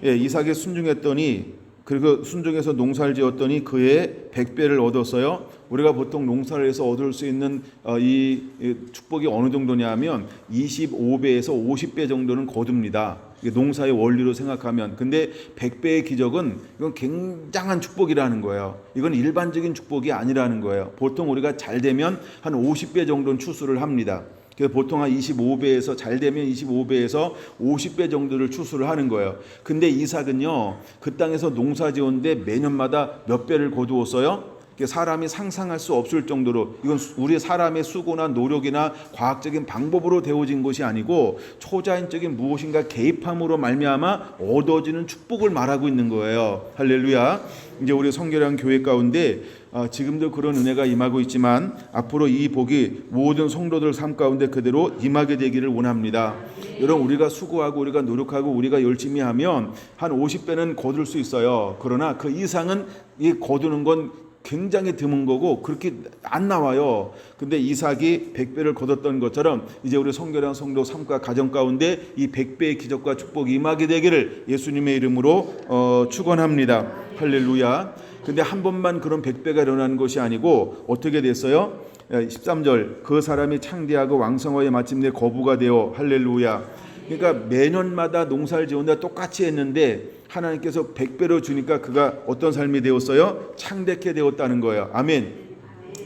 예, 이삭이 순종했더니, 그리고 순종해서 농사를 지었더니 그해 100배를 얻었어요. 우리가 보통 농사를 해서 얻을 수 있는 이 축복이 어느 정도냐면 25배에서 50배 정도는 거둡니다. 농사의 원리로 생각하면. 근데 100배의 기적은 이건 굉장한 축복이라는 거예요. 이건 일반적인 축복이 아니라는 거예요. 보통 우리가 잘 되면 한 50배 정도는 추수를 합니다. 그래서 보통 한 25배에서 잘 되면 25배에서 50배 정도를 추수를 하는 거예요. 근데 이삭은요, 그 땅에서 농사 지었는데 매년마다 몇 배를 거두었어요? 사람이 상상할 수 없을 정도로, 이건 우리 사람의 수고나 노력이나 과학적인 방법으로 되어진 것이 아니고 초자연적인 무엇인가 개입함으로 말미암아 얻어지는 축복을 말하고 있는 거예요. 할렐루야. 이제 우리 성결한 교회 가운데 지금도 그런 은혜가 임하고 있지만 앞으로 이 복이 모든 성도들 삶 가운데 그대로 임하게 되기를 원합니다. 여러분, 우리가 수고하고 우리가 노력하고 우리가 열심히 하면 한 50배는 거둘 수 있어요. 그러나 그 이상은 이 거두는 건 굉장히 드문 거고 그렇게 안 나와요. 근데 이삭이 100배를 거뒀던 것처럼 이제 우리 성결한 성도 삶과 가정 가운데 이 100배의 기적과 축복이 임하게 되기를 예수님의 이름으로 축원합니다. 할렐루야. 근데 한 번만 그런 100배가 일어나는 것이 아니고 어떻게 됐어요? 13절 그 사람이 창대하고 왕성하여 마침내 거부가 되어 할렐루야. 그러니까 매년마다 농사를 지었는데 똑같이 했는데 하나님께서 100배로 주니까 그가 어떤 삶이 되었어요? 창대케 되었다는 거예요. 아멘.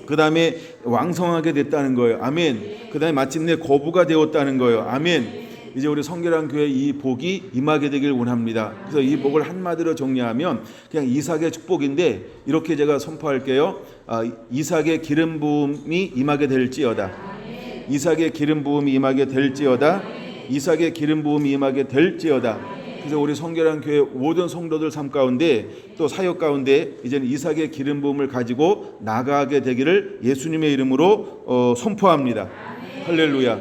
그 다음에 왕성하게 됐다는 거예요. 아멘. 그 다음에 마침내 거부가 되었다는 거예요. 아멘. 이제 우리 성결한 교회 이 복이 임하게 되길 원합니다. 그래서 이 복을 한마디로 정리하면 그냥 이삭의 축복인데 이렇게 제가 선포할게요. 이삭의 기름 부음이 임하게 될지어다. 이삭의 기름 부음이 임하게 될지어다. 이삭의 기름 부음이 임하게 될지어다. 그래서 우리 성결한 교회 모든 성도들 삶 가운데 또 사역 가운데 이제는 이삭의 기름 부음을 가지고 나가게 되기를 예수님의 이름으로 선포합니다. 할렐루야.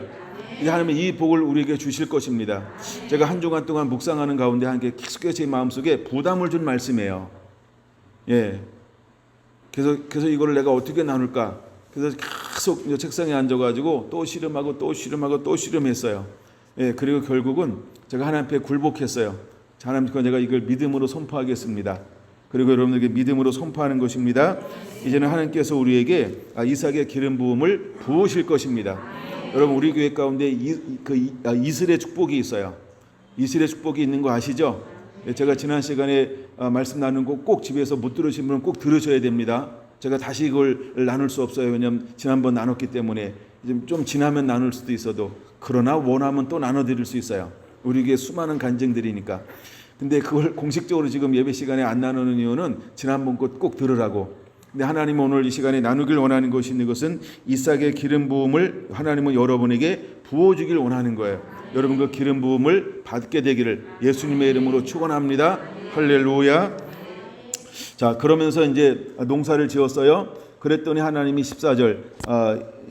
이제 하나님은 이 복을 우리에게 주실 것입니다. 제가 한 주간 동안 묵상하는 가운데 하나님께 계속해서 제 마음속에 부담을 준 말씀이에요. 예. 그래서 이거를 내가 어떻게 나눌까? 그래서 계속 책상에 앉아가지고 또 씨름하고 또 씨름하고 또 씨름했어요. 예. 그리고 결국은 제가 하나님 앞에 굴복했어요. 하나님께 내가 이걸 믿음으로 선포하겠습니다. 그리고 여러분에게 믿음으로 선포하는 것입니다. 이제는 하나님께서 우리에게 이삭의 기름 부음을 부으실 것입니다. 여러분 우리 교회 가운데 이슬의 축복이 있어요. 이슬의 축복이 있는 거 아시죠? 제가 지난 시간에 말씀 나눈 거 꼭 집에서 못 들으신 분은 꼭 들으셔야 됩니다. 제가 다시 이걸 나눌 수 없어요. 왜냐하면 지난번 나눴기 때문에 좀 지나면 나눌 수도 있어도 그러나 원하면 또 나눠드릴 수 있어요. 우리 교회 수많은 간증들이니까. 근데 그걸 공식적으로 지금 예배 시간에 안 나누는 이유는 지난번 것 꼭 들으라고. 근데 하나님은 오늘 이 시간에 나누길 원하는 것이 있는 것은 이삭의 기름 부음을 하나님은 여러분에게 부어주길 원하는 거예요. 여러분 그 기름 부음을 받게 되기를 예수님의 이름으로 축원합니다. 할렐루야. 자, 그러면서 이제 농사를 지었어요. 그랬더니 하나님이 14절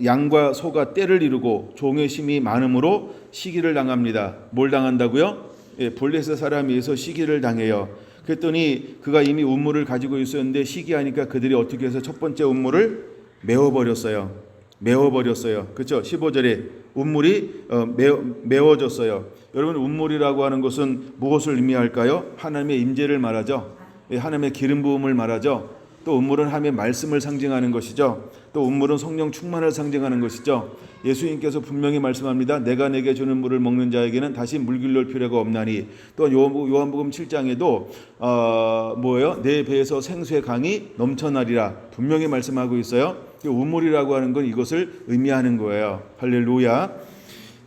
양과 소가 떼를 이루고 종의 심이 많음으로 시기를 당합니다. 뭘 당한다고요? 예, 블레셋 사람에 의해서 시기를 당해요. 그랬더니 그가 이미 운물을 가지고 있었는데 시기하니까 그들이 어떻게 해서 첫 번째 운물을 메워버렸어요. 그렇죠? 15절에 운물이 메워졌어요. 여러분 운물이라고 하는 것은 무엇을 의미할까요? 하나님의 임재를 말하죠. 하나님의 기름 부음을 말하죠. 또 운물은 하나님의 말씀을 상징하는 것이죠. 또 운물은 성령 충만을 상징하는 것이죠. 예수님께서 분명히 말씀합니다. 내가 내게 주는 물을 먹는 자에게는 다시 물길로 필요가 없나니. 또 요한복음 7장에도 뭐예요? 내 배에서 생수의 강이 넘쳐나리라 분명히 말씀하고 있어요. 운물이라고 하는 건 이것을 의미하는 거예요. 할렐루야.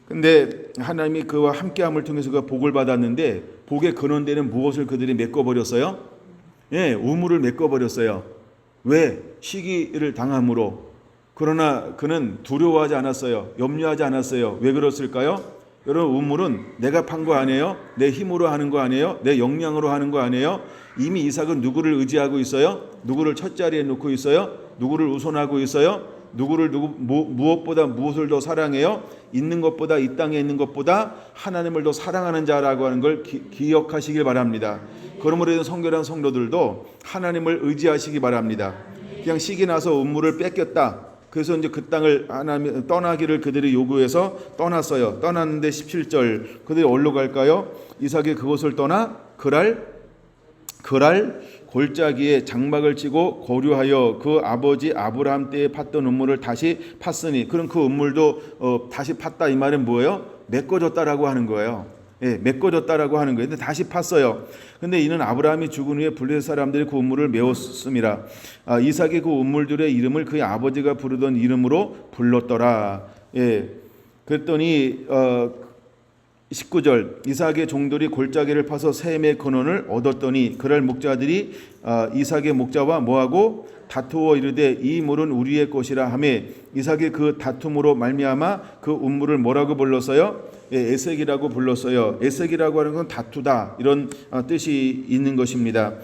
근데 하나님이 그와 함께함을 통해서 그가 복을 받았는데 복의 근원되는 무엇을 그들이 메꿔버렸어요? 예, 우물을 메꿔버렸어요. 왜? 시기를 당함으로. 그러나 그는 두려워하지 않았어요. 염려하지 않았어요. 왜 그랬을까요? 여러분 우물은 내가 판 거 아니에요? 내 힘으로 하는 거 아니에요? 내 역량으로 하는 거 아니에요? 이미 이삭은 누구를 의지하고 있어요? 누구를 첫 자리에 놓고 있어요? 누구를 우선하고 있어요? 무엇보다 무엇을 더 사랑해요? 있는 것보다 이 땅에 있는 것보다 하나님을 더 사랑하는 자라고 하는 걸 기억하시길 바랍니다. 그러므로 인해 성결한 성도들도 하나님을 의지하시기 바랍니다. 그냥 시기 나서 운물을 뺏겼다. 그래서 이제 그 땅을 하나님 떠나기를 그들이 요구해서 떠났어요. 떠났는데 17절 그들이 어디로 갈까요? 이삭이 그곳을 떠나 그랄 골짜기에 장막을 치고 거류하여 그 아버지 아브라함 때에 팠던 음물을 다시 팠으니 그럼 그 음물도 다시 팠다 이 말은 뭐예요? 메꿔졌다라고 하는 거예요. 예, 메꿔졌다라고 하는 거예요. 근데 다시 팠어요. 근데 이는 아브라함이 죽은 후에 블레셋 사람들이 그 음물을 메웠습니다. 이삭이 그 음물들의 이름을 그의 아버지가 부르던 이름으로 불렀더라. 예, 그랬더니 19절 이삭의 종들이 골짜기를 파서 셈의 근원을 얻었더니 그럴 목자들이 이삭의 목자와 뭐하고 다투어 이르되 이 물은 우리의 것이라 하매 이삭이 그 다툼으로 말미암아 그 운물을 뭐라고 불렀어요? 예, 에색이라고 불렀어요. 에색이라고 하는 건 다투다 이런 뜻이 있는 것입니다.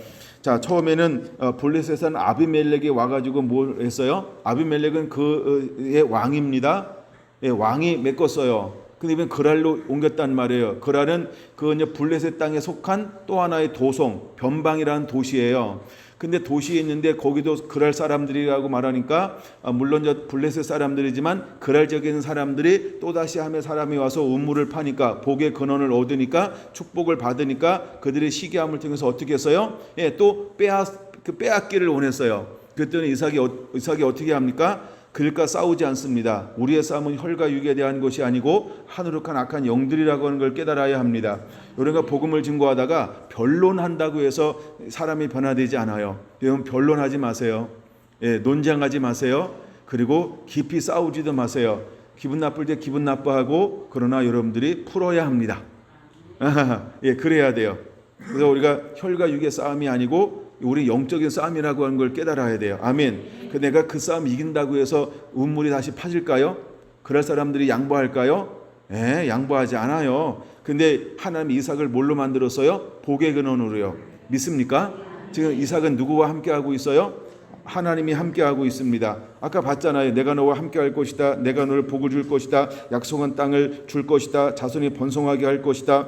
자, 처음에는 블레셋 사람 아비멜렉이 와가지고 뭘 했어요? 아비멜렉은 그의 왕입니다. 예, 왕이 메꿨어요. 근데 이번 그랄로 옮겼단 말이에요. 그랄은 그 블레셋 땅에 속한 또 하나의 도성, 변방이라는 도시예요. 근데 도시에 있는데 거기도 그랄 사람들이라고 말하니까 물론 저 블레셋 사람들이지만 그랄 지역에 있는 사람들이 또다시 함의 사람이 와서 우물을 파니까 복의 근원을 얻으니까 축복을 받으니까 그들의 시기함을 통해서 어떻게 했어요? 예, 또 빼앗기를 원했어요. 그랬더니 이삭이 어떻게 합니까? 그들과 싸우지 않습니다. 우리의 싸움은 혈과 육에 대한 것이 아니고 하늘룩한 악한 영들이라고 하는 걸 깨달아야 합니다. 우리가 복음을 증거하다가 변론한다고 해서 사람이 변화되지 않아요. 여러분 변론하지 마세요. 예, 논쟁하지 마세요. 그리고 깊이 싸우지도 마세요. 기분 나쁠 때 기분 나빠하고 그러나 여러분들이 풀어야 합니다. 예, 그래야 돼요. 그래서 우리가 혈과 육의 싸움이 아니고 우리 영적인 싸움이라고 하는 걸 깨달아야 돼요. 아멘. 내가 그 싸움 이긴다고 해서 우물이 다시 파질까요? 그럴 사람들이 양보할까요? 양보하지 않아요. 근데 하나님 이삭을 뭘로 만들었어요? 복의 근원으로요. 믿습니까? 지금 이삭은 누구와 함께하고 있어요? 하나님이 함께하고 있습니다. 아까 봤잖아요. 내가 너와 함께할 것이다. 내가 너를 복을 줄 것이다. 약속한 땅을 줄 것이다. 자손이 번성하게 할 것이다.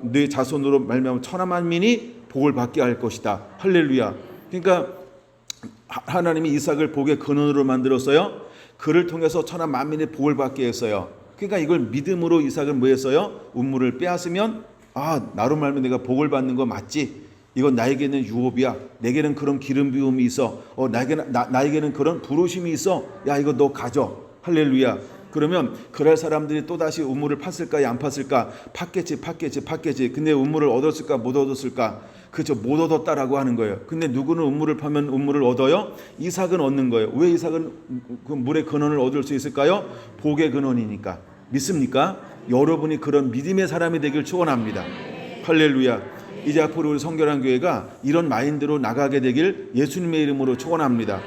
네 자손으로 말미암아 천하 만민이 복을 받게 할 것이다. 할렐루야. 그러니까 하나님이 이삭을 복의 근원으로 만들었어요. 그를 통해서 천하 만민의 복을 받게 했어요. 그러니까 이걸 믿음으로 이삭은 뭐 했어요? 우물을 빼앗으면 나로 말면 내가 복을 받는 거 맞지? 이건 나에게는 유업이야. 내게는 그런 기름 부음이 있어. 나에게는 그런 부르심이 있어. 야, 이거 너 가져. 할렐루야. 그러면 그럴 사람들이 또다시 우물을 팠을까 안 팠을까? 팠겠지. 근데 우물을 얻었을까 못 얻었을까? 그죠, 못 얻었다라고 하는 거예요. 근데 누구는 우물을 파면 우물을 얻어요? 이삭은 얻는 거예요. 왜 이삭은 그 물의 근원을 얻을 수 있을까요? 복의 근원이니까. 믿습니까? 여러분이 그런 믿음의 사람이 되길 축원합니다. 할렐루야. 이제 앞으로 우리 성결한 교회가 이런 마인드로 나가게 되길 예수님의 이름으로 축원합니다.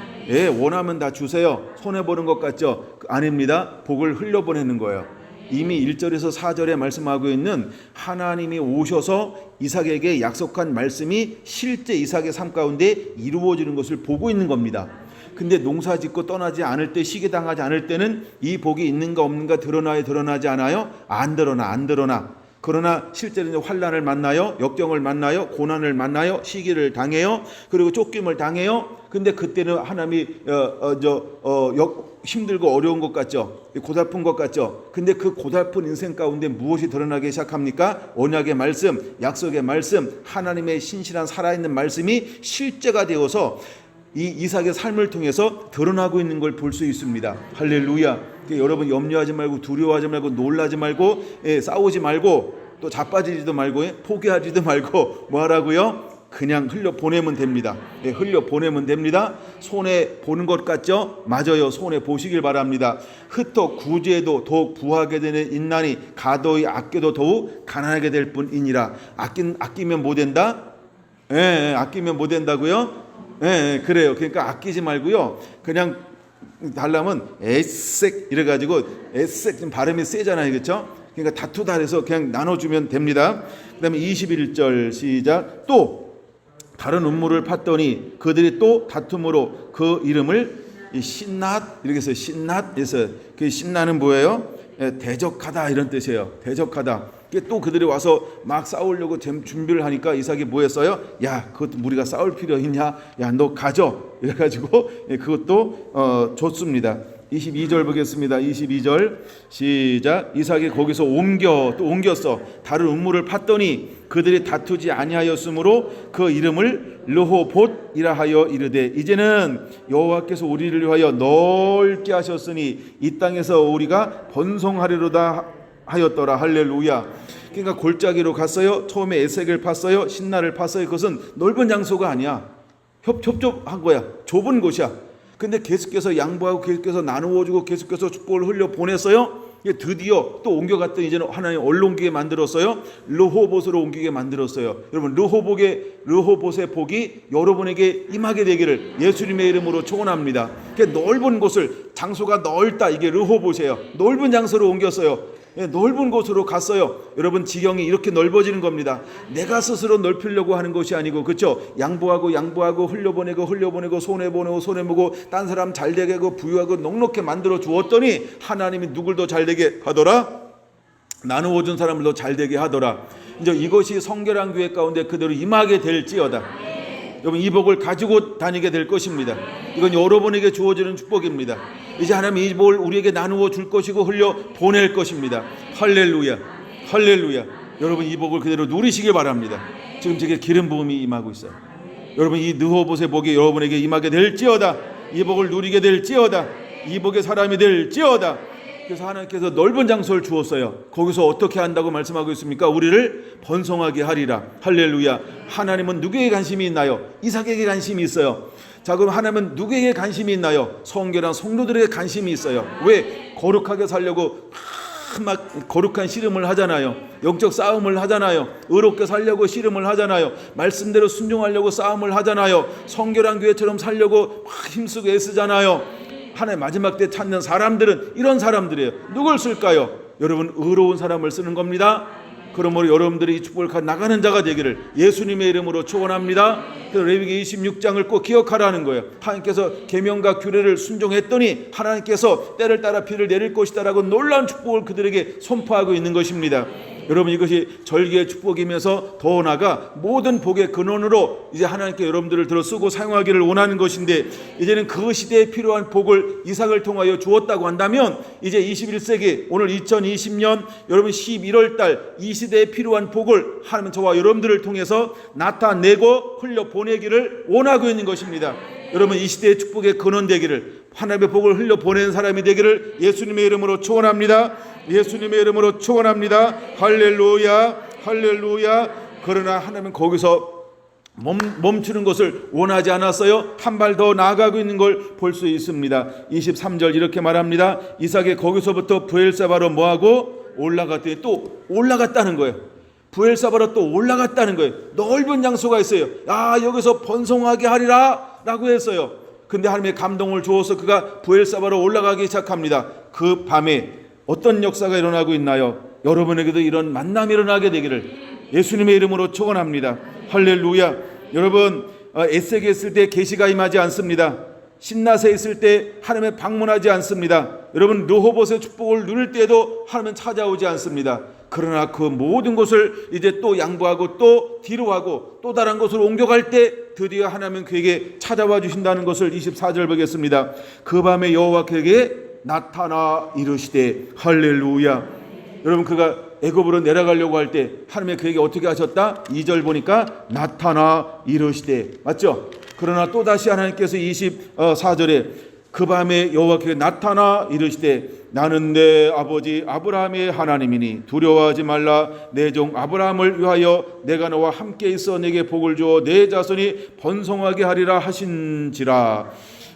원하면 다 주세요. 손해보는 것 같죠? 아닙니다. 복을 흘려보내는 거예요. 이미 1절에서 4절에 말씀하고 있는 하나님이 오셔서 이삭에게 약속한 말씀이 실제 이삭의 삶 가운데 이루어지는 것을 보고 있는 겁니다. 근데 농사 짓고 떠나지 않을 때, 시기당하지 않을 때는 이 복이 있는가 없는가 드러나요? 드러나지 않아요? 안 드러나. 그러나 실제로 환난을 만나요, 역경을 만나요, 고난을 만나요, 시기를 당해요, 그리고 쫓김을 당해요. 근데 그때는 하나님이 힘들고 어려운 것 같죠, 고달픈 것 같죠. 근데 그 고달픈 인생 가운데 무엇이 드러나기 시작합니까? 언약의 말씀, 약속의 말씀, 하나님의 신실한 살아있는 말씀이 실제가 되어서 이 이삭의 삶을 통해서 드러나고 있는 걸 볼 수 있습니다. 할렐루야. 여러분 염려하지 말고 두려워하지 말고 놀라지 말고 싸우지 말고 또 자빠지지도 말고 포기하지도 말고 뭐 하라고요? 그냥 흘려보내면 됩니다. 흘려보내면 됩니다. 손해보는 것 같죠? 맞아요. 손해보시길 바랍니다. 흩어 구제도 더욱 부하게 되는 인난이 가도히 아껴도 더욱 가난하게 될 뿐이니라. 아끼면 뭐 된다? 아끼면 뭐 된다고요? 그래요. 그러니까 아끼지 말고요. 그냥 달라면 에색 이래가지고 에색 좀 발음이 세잖아요, 그렇죠? 그러니까 다투다 해서 그냥 나눠주면 됩니다. 그다음에 21절 시작. 또 다른 음모를 팠더니 그들이 또 다툼으로 그 이름을 신낫 이렇게 해서 신낫에서 그 신나는 뭐예요? 대적하다 이런 뜻이에요. 대적하다. 또 그들이 와서 막 싸우려고 준비를 하니까 이삭이 뭐 했어요? 야, 그것도 우리가 싸울 필요 있냐? 야, 너 가져. 이래가지고 그것도 줬습니다. 22절 보겠습니다. 22절 시작. 이삭이 거기서 옮겼어. 다른 음모를 팠더니 그들이 다투지 아니하였으므로 그 이름을 르호봇이라 하여 이르되 이제는 여호와께서 우리를 위하여 넓게 하셨으니 이 땅에서 우리가 번성하리로다 하였더라. 할렐루야. 그러니까 골짜기로 갔어요. 처음에 에색을 팠어요. 신나를 팠어요. 그것은 넓은 장소가 아니야. 협조한 거야. 좁은 곳이야. 근데 계속해서 양보하고 계속해서 나누어주고 계속해서 축복을 흘려보냈어요. 드디어 또 옮겨갔더니 이제는 하나님 얼로 옮기게 만들었어요. 르호봇으로 옮기게 만들었어요. 여러분 르호봇의 복이 여러분에게 임하게 되기를 예수님의 이름으로 축원합니다. 넓은 곳을, 장소가 넓다, 이게 르호봇이에요. 넓은 장소로 옮겼어요. 넓은 곳으로 갔어요. 여러분 지경이 이렇게 넓어지는 겁니다. 내가 스스로 넓히려고 하는 것이 아니고, 그렇죠? 양보하고 흘려보내고 손해보고 딴 사람 잘되게 하고 부유하고 넉넉히 만들어 주었더니 하나님이 누굴 더 잘되게 하더라? 나누어 준 사람을 더 잘되게 하더라. 이제 이것이 성결한 교회 가운데 그대로 임하게 될지어다. 여러분 이 복을 가지고 다니게 될 것입니다. 이건 여러분에게 주어지는 축복입니다. 이제 하나님 이 복을 우리에게 나누어 줄 것이고 흘려 보낼 것입니다. 할렐루야, 할렐루야. 여러분 이 복을 그대로 누리시길 바랍니다. 지금 제게 기름 부음이 임하고 있어요. 여러분 이 느호봇의 복이 여러분에게 임하게 될지어다. 이 복을 누리게 될지어다. 이 복의 사람이 될지어다. 그래서 하나님께서 넓은 장소를 주었어요. 거기서 어떻게 한다고 말씀하고 있습니까? 우리를 번성하게 하리라. 할렐루야. 하나님은 누구에게 관심이 있나요? 이삭에게 관심이 있어요. 자, 그럼 하나님은 누구에게 관심이 있나요? 성결한 성도들에게 관심이 있어요. 왜? 거룩하게 살려고 막 거룩한 씨름을 하잖아요. 영적 싸움을 하잖아요. 의롭게 살려고 씨름을 하잖아요. 말씀대로 순종하려고 싸움을 하잖아요. 성결한 교회처럼 살려고 막 힘쓰고 애쓰잖아요. 하나님 마지막 때 찾는 사람들은 이런 사람들이에요. 누굴 쓸까요? 여러분 의로운 사람을 쓰는 겁니다. 그러므로 여러분들이 이 축복을 가져 나가는 자가 되기를 예수님의 이름으로 축원합니다. 그래서 레위기 26장을 꼭 기억하라는 거예요. 하나님께서 계명과 규례를 순종했더니 하나님께서 때를 따라 비를 내릴 것이다라고 놀라운 축복을 그들에게 선포하고 있는 것입니다. 여러분 이것이 절기의 축복이면서 더 나아가 모든 복의 근원으로 이제 하나님께 여러분들을 들어 쓰고 사용하기를 원하는 것인데, 이제는 그 시대에 필요한 복을 이삭을 통하여 주었다고 한다면 이제 21세기 오늘 2020년 여러분 11월 달 이 시대에 필요한 복을 하나님은 저와 여러분들을 통해서 나타내고 흘려보내기를 원하고 있는 것입니다. 여러분 이 시대의 축복의 근원 되기를, 하나님의 복을 흘려보내는 사람이 되기를 예수님의 이름으로 축원합니다. 예수님의 이름으로 축원합니다. 할렐루야, 할렐루야. 그러나 하나님은 거기서 멈추는 것을 원하지 않았어요. 한 발 더 나아가고 있는 걸 볼 수 있습니다. 23절 이렇게 말합니다. 이삭이 거기서부터 부엘세바로 뭐하고 올라갔더니 또 올라갔다는 거예요. 부엘세바로 또 올라갔다는 거예요. 넓은 장소가 있어요. 여기서 번성하게 하리라 라고 했어요. 근데 하나님의 감동을 주어서 그가 부엘세바로 올라가기 시작합니다. 그 밤에 어떤 역사가 일어나고 있나요? 여러분에게도 이런 만남이 일어나게 되기를 예수님의 이름으로 축원합니다. 할렐루야. 여러분 에세기에 있을 때 계시가 임하지 않습니다. 신낫에 있을 때 하나님의 방문하지 않습니다. 여러분 르호봇의 축복을 누릴 때에도 하나님은 찾아오지 않습니다. 그러나 그 모든 것을 이제 또 양보하고 또 뒤로 하고 또 다른 곳으로 옮겨갈 때 드디어 하나님은 그에게 찾아와 주신다는 것을 24절 보겠습니다. 그 밤에 여호와 그에게 나타나 이르시되 할렐루야. 여러분 그가 애굽으로 내려가려고 할 때 하나님이 그에게 어떻게 하셨다? 2절 보니까 나타나 이르시되, 맞죠? 그러나 또다시 하나님께서 24절에 그 밤에 여호와께 나타나 이르시되 나는 내 아버지 아브라함의 하나님이니 두려워하지 말라. 내 종 아브라함을 위하여 내가 너와 함께 있어 내게 복을 주어 내 자손이 번성하게 하리라 하신지라.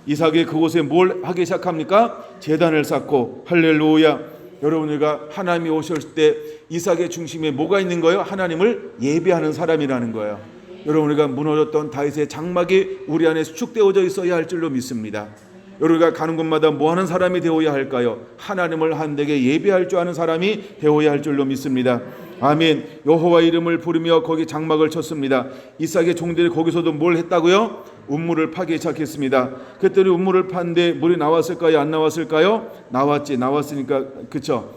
이삭이 그곳에 뭘 하기 시작합니까? 제단을 쌓고. 할렐루야. 여러분 우리가 하나님이 오셨을 때 이삭의 중심에 뭐가 있는 거예요? 하나님을 예배하는 사람이라는 거예요. 여러분 우리가 무너졌던 다윗의 장막이 우리 안에 수축되어져 있어야 할 줄로 믿습니다. 우리가 가는 곳마다 뭐 하는 사람이 되어야 할까요? 하나님을 한데게 예배할 줄 아는 사람이 되어야 할 줄로 믿습니다. 아멘. 여호와 이름을 부르며 거기 장막을 쳤습니다. 이삭의 종들이 거기서도 뭘 했다고요? 운물을 파기 시작했습니다. 그랬더니 운물을 팠는데 물이 나왔을까요? 안 나왔을까요? 나왔으니까 그쵸?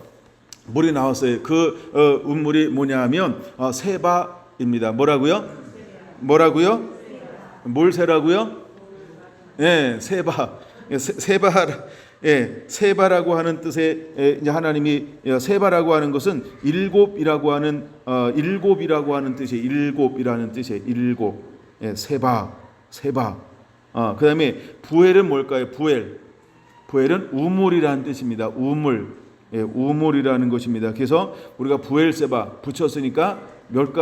물이 나왔어요. 그 운물이 뭐냐 하면 세바입니다. 뭐라고요? 뭘 세라고요? 세바. 세바라고 하는 뜻의 이제 하나님이 세바라고 하는 것은 일곱이라고 하는 뜻이에요. 일곱이라는 뜻이에요. 일곱. 세바. 그다음에 부엘은 뭘까요? 부엘은 우물이라는 뜻입니다. 우물이라는 것입니다. 그래서 우리가 부엘세바 붙였으니까 몇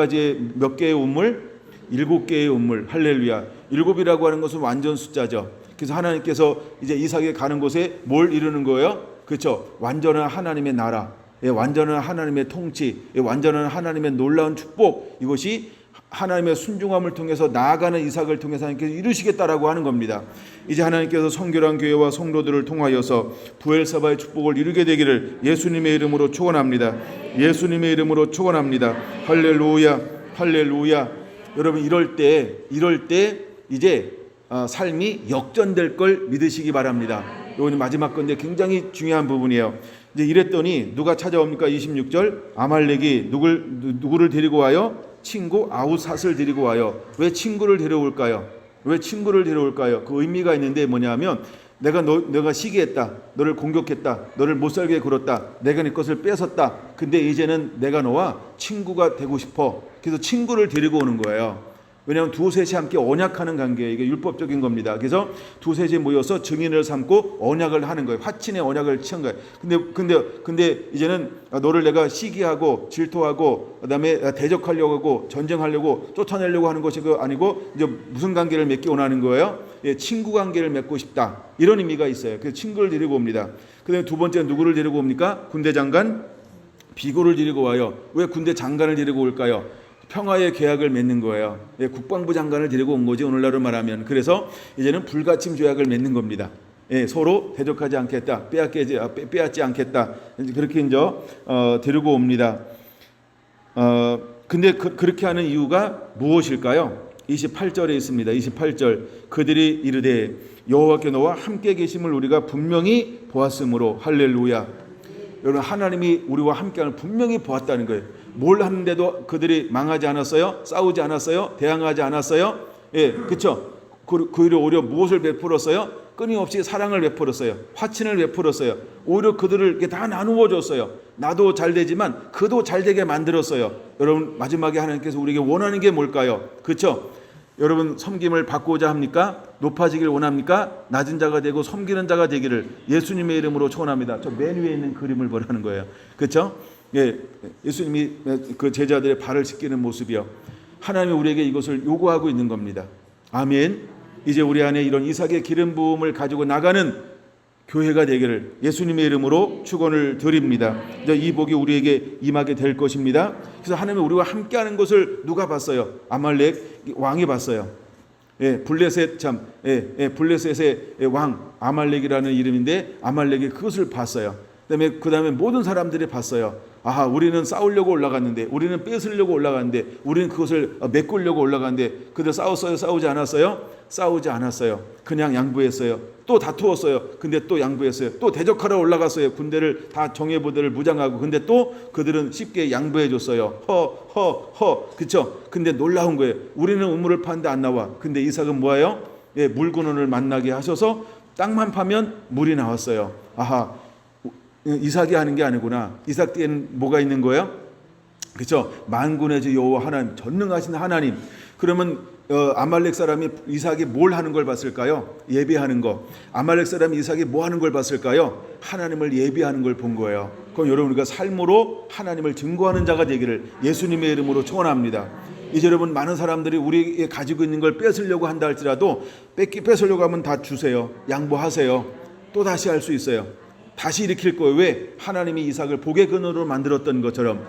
개의 우물? 7개의 우물. 할렐루야. 7이라고 하는 것은 완전 숫자죠. 그래서 하나님께서 이제 이삭이 가는 곳에 뭘 이루는 거예요? 그렇죠? 완전한 하나님의 나라, 완전한 하나님의 통치, 완전한 하나님의 놀라운 축복, 이것이 하나님의 순종함을 통해서 나아가는 이삭을 통해서 하나님께서 이루시겠다라고 하는 겁니다. 이제 하나님께서 성결한 교회와 성도들을 통하여서 부엘세바의 축복을 이루게 되기를 예수님의 이름으로 축원합니다. 예수님의 이름으로 축원합니다. 할렐루야, 할렐루야. 여러분 이럴 때 이제 삶이 역전될 걸 믿으시기 바랍니다. 이건 마지막 건데 굉장히 중요한 부분이에요. 이제 이랬더니 누가 찾아옵니까? 26절 아말렉이 누구를 데리고 와요? 친구 아우삿을 데리고 와요. 왜 친구를 데려올까요? 왜 친구를 데려올까요? 그 의미가 있는데 뭐냐면 내가 시기했다, 너를 공격했다, 너를 못살게 굴었다, 내가 네 것을 뺏었다. 근데 이제는 내가 너와 친구가 되고 싶어. 그래서 친구를 데리고 오는 거예요. 왜냐하면 두셋이 함께 언약하는 관계예요. 이게 율법적인 겁니다. 그래서 두셋이 모여서 증인을 삼고 언약을 하는 거예요. 화친의 언약을 취한 거예요. 근데 이제는 너를 내가 시기하고 질투하고 그다음에 대적하려고 하고 전쟁하려고 쫓아내려고 하는 것이 아니고 이제 무슨 관계를 맺기 원하는 거예요? 예, 친구 관계를 맺고 싶다. 이런 의미가 있어요. 그래서 친구를 데리고 옵니다. 그다음에 두 번째 누구를 데리고 옵니까? 군대 장관 비고를 데리고 와요. 왜 군대 장관을 데리고 올까요? 평화의 계약을 맺는 거예요. 예, 국방부 장관을 데리고 온 거지, 오늘날로 말하면. 그래서 이제는 불가침 조약을 맺는 겁니다. 예, 서로 대적하지 않겠다, 빼앗지 않겠다. 그렇게 이제 데리고 옵니다. 근데 그렇게 하는 이유가 무엇일까요? 28절에 있습니다. 28절 그들이 이르되 여호와께 너와 함께 계심을 우리가 분명히 보았으므로 할렐루야. 여러분, 하나님이 우리와 함께하는 분명히 보았다는 거예요. 뭘 하는데도 그들이 망하지 않았어요? 싸우지 않았어요? 대항하지 않았어요? 예, 그렇죠. 오히려 무엇을 베풀었어요? 끊임없이 사랑을 베풀었어요. 화친을 베풀었어요. 오히려 그들을 이렇게 다 나누어 줬어요. 나도 잘 되지만 그도 잘 되게 만들었어요. 여러분, 마지막에 하나님께서 우리에게 원하는 게 뭘까요? 그렇죠. 여러분, 섬김을 받고자 합니까? 높아지길 원합니까? 낮은 자가 되고 섬기는 자가 되기를 예수님의 이름으로 축원합니다. 저 맨 위에 있는 그림을 보라는 거예요. 그렇죠? 예, 예수님이 그 제자들의 발을 씻기는 모습이요. 하나님이 우리에게 이것을 요구하고 있는 겁니다. 아멘. 이제 우리 안에 이런 이삭의 기름 부음을 가지고 나가는 교회가 되기를 예수님의 이름으로 축원을 드립니다. 이제 이 복이 우리에게 임하게 될 것입니다. 그래서 하나님이 우리와 함께하는 것을 누가 봤어요? 아말렉 왕이 봤어요. 예, 블레셋의 왕 아말렉이라는 이름인데 아말렉이 그것을 봤어요. 그다음에 모든 사람들이 봤어요. 아하, 우리는 싸우려고 올라갔는데, 우리는 뺏으려고 올라갔는데, 우리는 그것을 메꾸려고 올라갔는데, 그들 싸웠어요? 싸우지 않았어요? 싸우지 않았어요. 그냥 양보했어요. 또 다투었어요. 근데 또 양보했어요. 또 대적하러 올라갔어요. 군대를 다 정예부대를 무장하고. 근데 또 그들은 쉽게 양보해 줬어요. 그렇죠? 근데 놀라운 거예요. 우리는 우물을 파는데 안 나와. 근데 이삭은 뭐예요? 예, 물근원을 만나게 하셔서 땅만 파면 물이 나왔어요. 아하, 이삭이 하는 게 아니구나. 이삭 뒤에는 뭐가 있는 거예요? 그렇죠? 만군의 주 여호와 하나님, 전능하신 하나님. 그러면 아말렉 사람이 이삭이 뭘 하는 걸 봤을까요? 예배하는 거. 아말렉 사람이 이삭이 뭐 하는 걸 봤을까요? 하나님을 예배하는 걸 본 거예요. 그럼 여러분, 우리가 삶으로 하나님을 증거하는 자가 되기를 예수님의 이름으로 축원합니다. 이제 여러분, 많은 사람들이 우리에게 가지고 있는 걸 뺏으려고 한다 할지라도 뺏으려고 하면 다 주세요. 양보하세요. 또 다시 할 수 있어요. 다시 일으킬 거예요. 왜? 하나님이 이삭을 복의 근원으로 만들었던 것처럼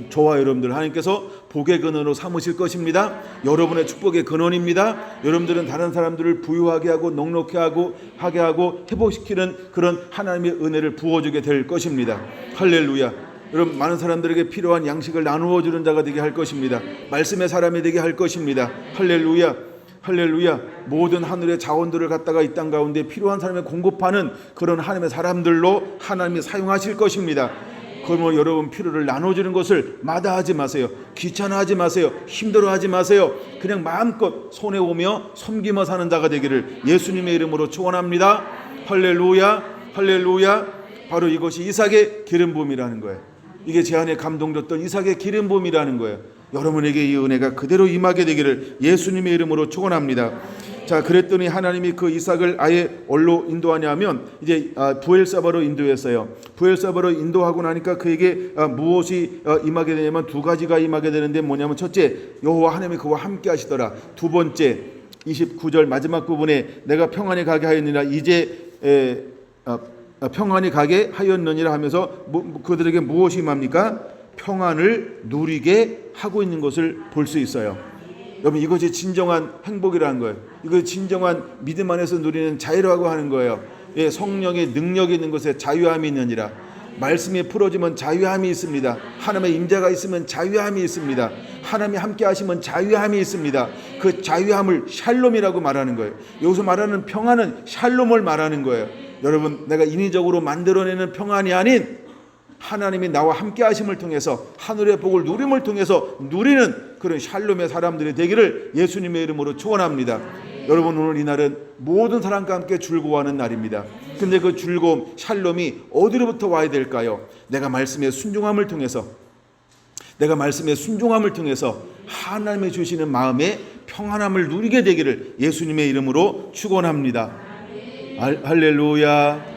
저와 여러분들 하나님께서 복의 근원으로 삼으실 것입니다. 여러분의 축복의 근원입니다. 여러분들은 다른 사람들을 부유하게 하고 넉넉하게 하고 회복시키는 그런 하나님의 은혜를 부어주게 될 것입니다. 할렐루야. 여러분, 많은 사람들에게 필요한 양식을 나누어 주는 자가 되게 할 것입니다. 말씀의 사람이 되게 할 것입니다. 할렐루야. 할렐루야. 모든 하늘의 자원들을 갖다가 이 땅 가운데 필요한 사람에 공급하는 그런 하나님의 사람들로 하나님이 사용하실 것입니다. 그러면 여러분, 필요를 나눠주는 것을 마다하지 마세요. 귀찮아하지 마세요. 힘들어하지 마세요. 그냥 마음껏 손에 오며 섬기며 사는 자가 되기를 예수님의 이름으로 축원합니다. 할렐루야. 할렐루야. 바로 이것이 이삭의 기름 부음이라는 거예요. 이게 제 안에 감동됐던 이삭의 기름 부음이라는 거예요. 여러분에게 이 은혜가 그대로 임하게 되기를 예수님의 이름으로 축원합니다. 자, 그랬더니 하나님이 그 이삭을 아예 어디로 인도하냐면 이제 부엘사바로 인도했어요. 부엘사바로 인도하고 나니까 그에게 무엇이 임하게 되냐면 두 가지가 임하게 되는데 뭐냐면, 첫째, 여호와 하나님이 그와 함께 하시더라. 두 번째, 29절 마지막 부분에 내가 평안히 가게 하였느니라. 이제 평안히 가게 하였느니라 하면서 그들에게 무엇이 임합니까? 평안을 누리게 하고 있는 것을 볼 수 있어요. 여러분, 이것이 진정한 행복이라는 거예요. 이것이 진정한 믿음 안에서 누리는 자유라고 하는 거예요. 예, 성령의 능력이 있는 것에 자유함이 있느니라. 말씀이 풀어지면 자유함이 있습니다. 하나님의 임재가 있으면 자유함이 있습니다. 하나님이 함께 하시면 자유함이 있습니다. 그 자유함을 샬롬이라고 말하는 거예요. 여기서 말하는 평안은 샬롬을 말하는 거예요. 여러분, 내가 인위적으로 만들어내는 평안이 아닌 하나님이 나와 함께 하심을 통해서 하늘의 복을 누림을 통해서 누리는 그런 샬롬의 사람들이 되기를 예수님의 이름으로 축원합니다. 여러분, 오늘 이날은 모든 사람과 함께 즐거워하는 날입니다. 근데 그 즐거움, 샬롬이 어디로부터 와야 될까요? 내가 말씀에 순종함을 통해서 하나님의 주시는 마음의 평안함을 누리게 되기를 예수님의 이름으로 축원합니다. 할렐루야.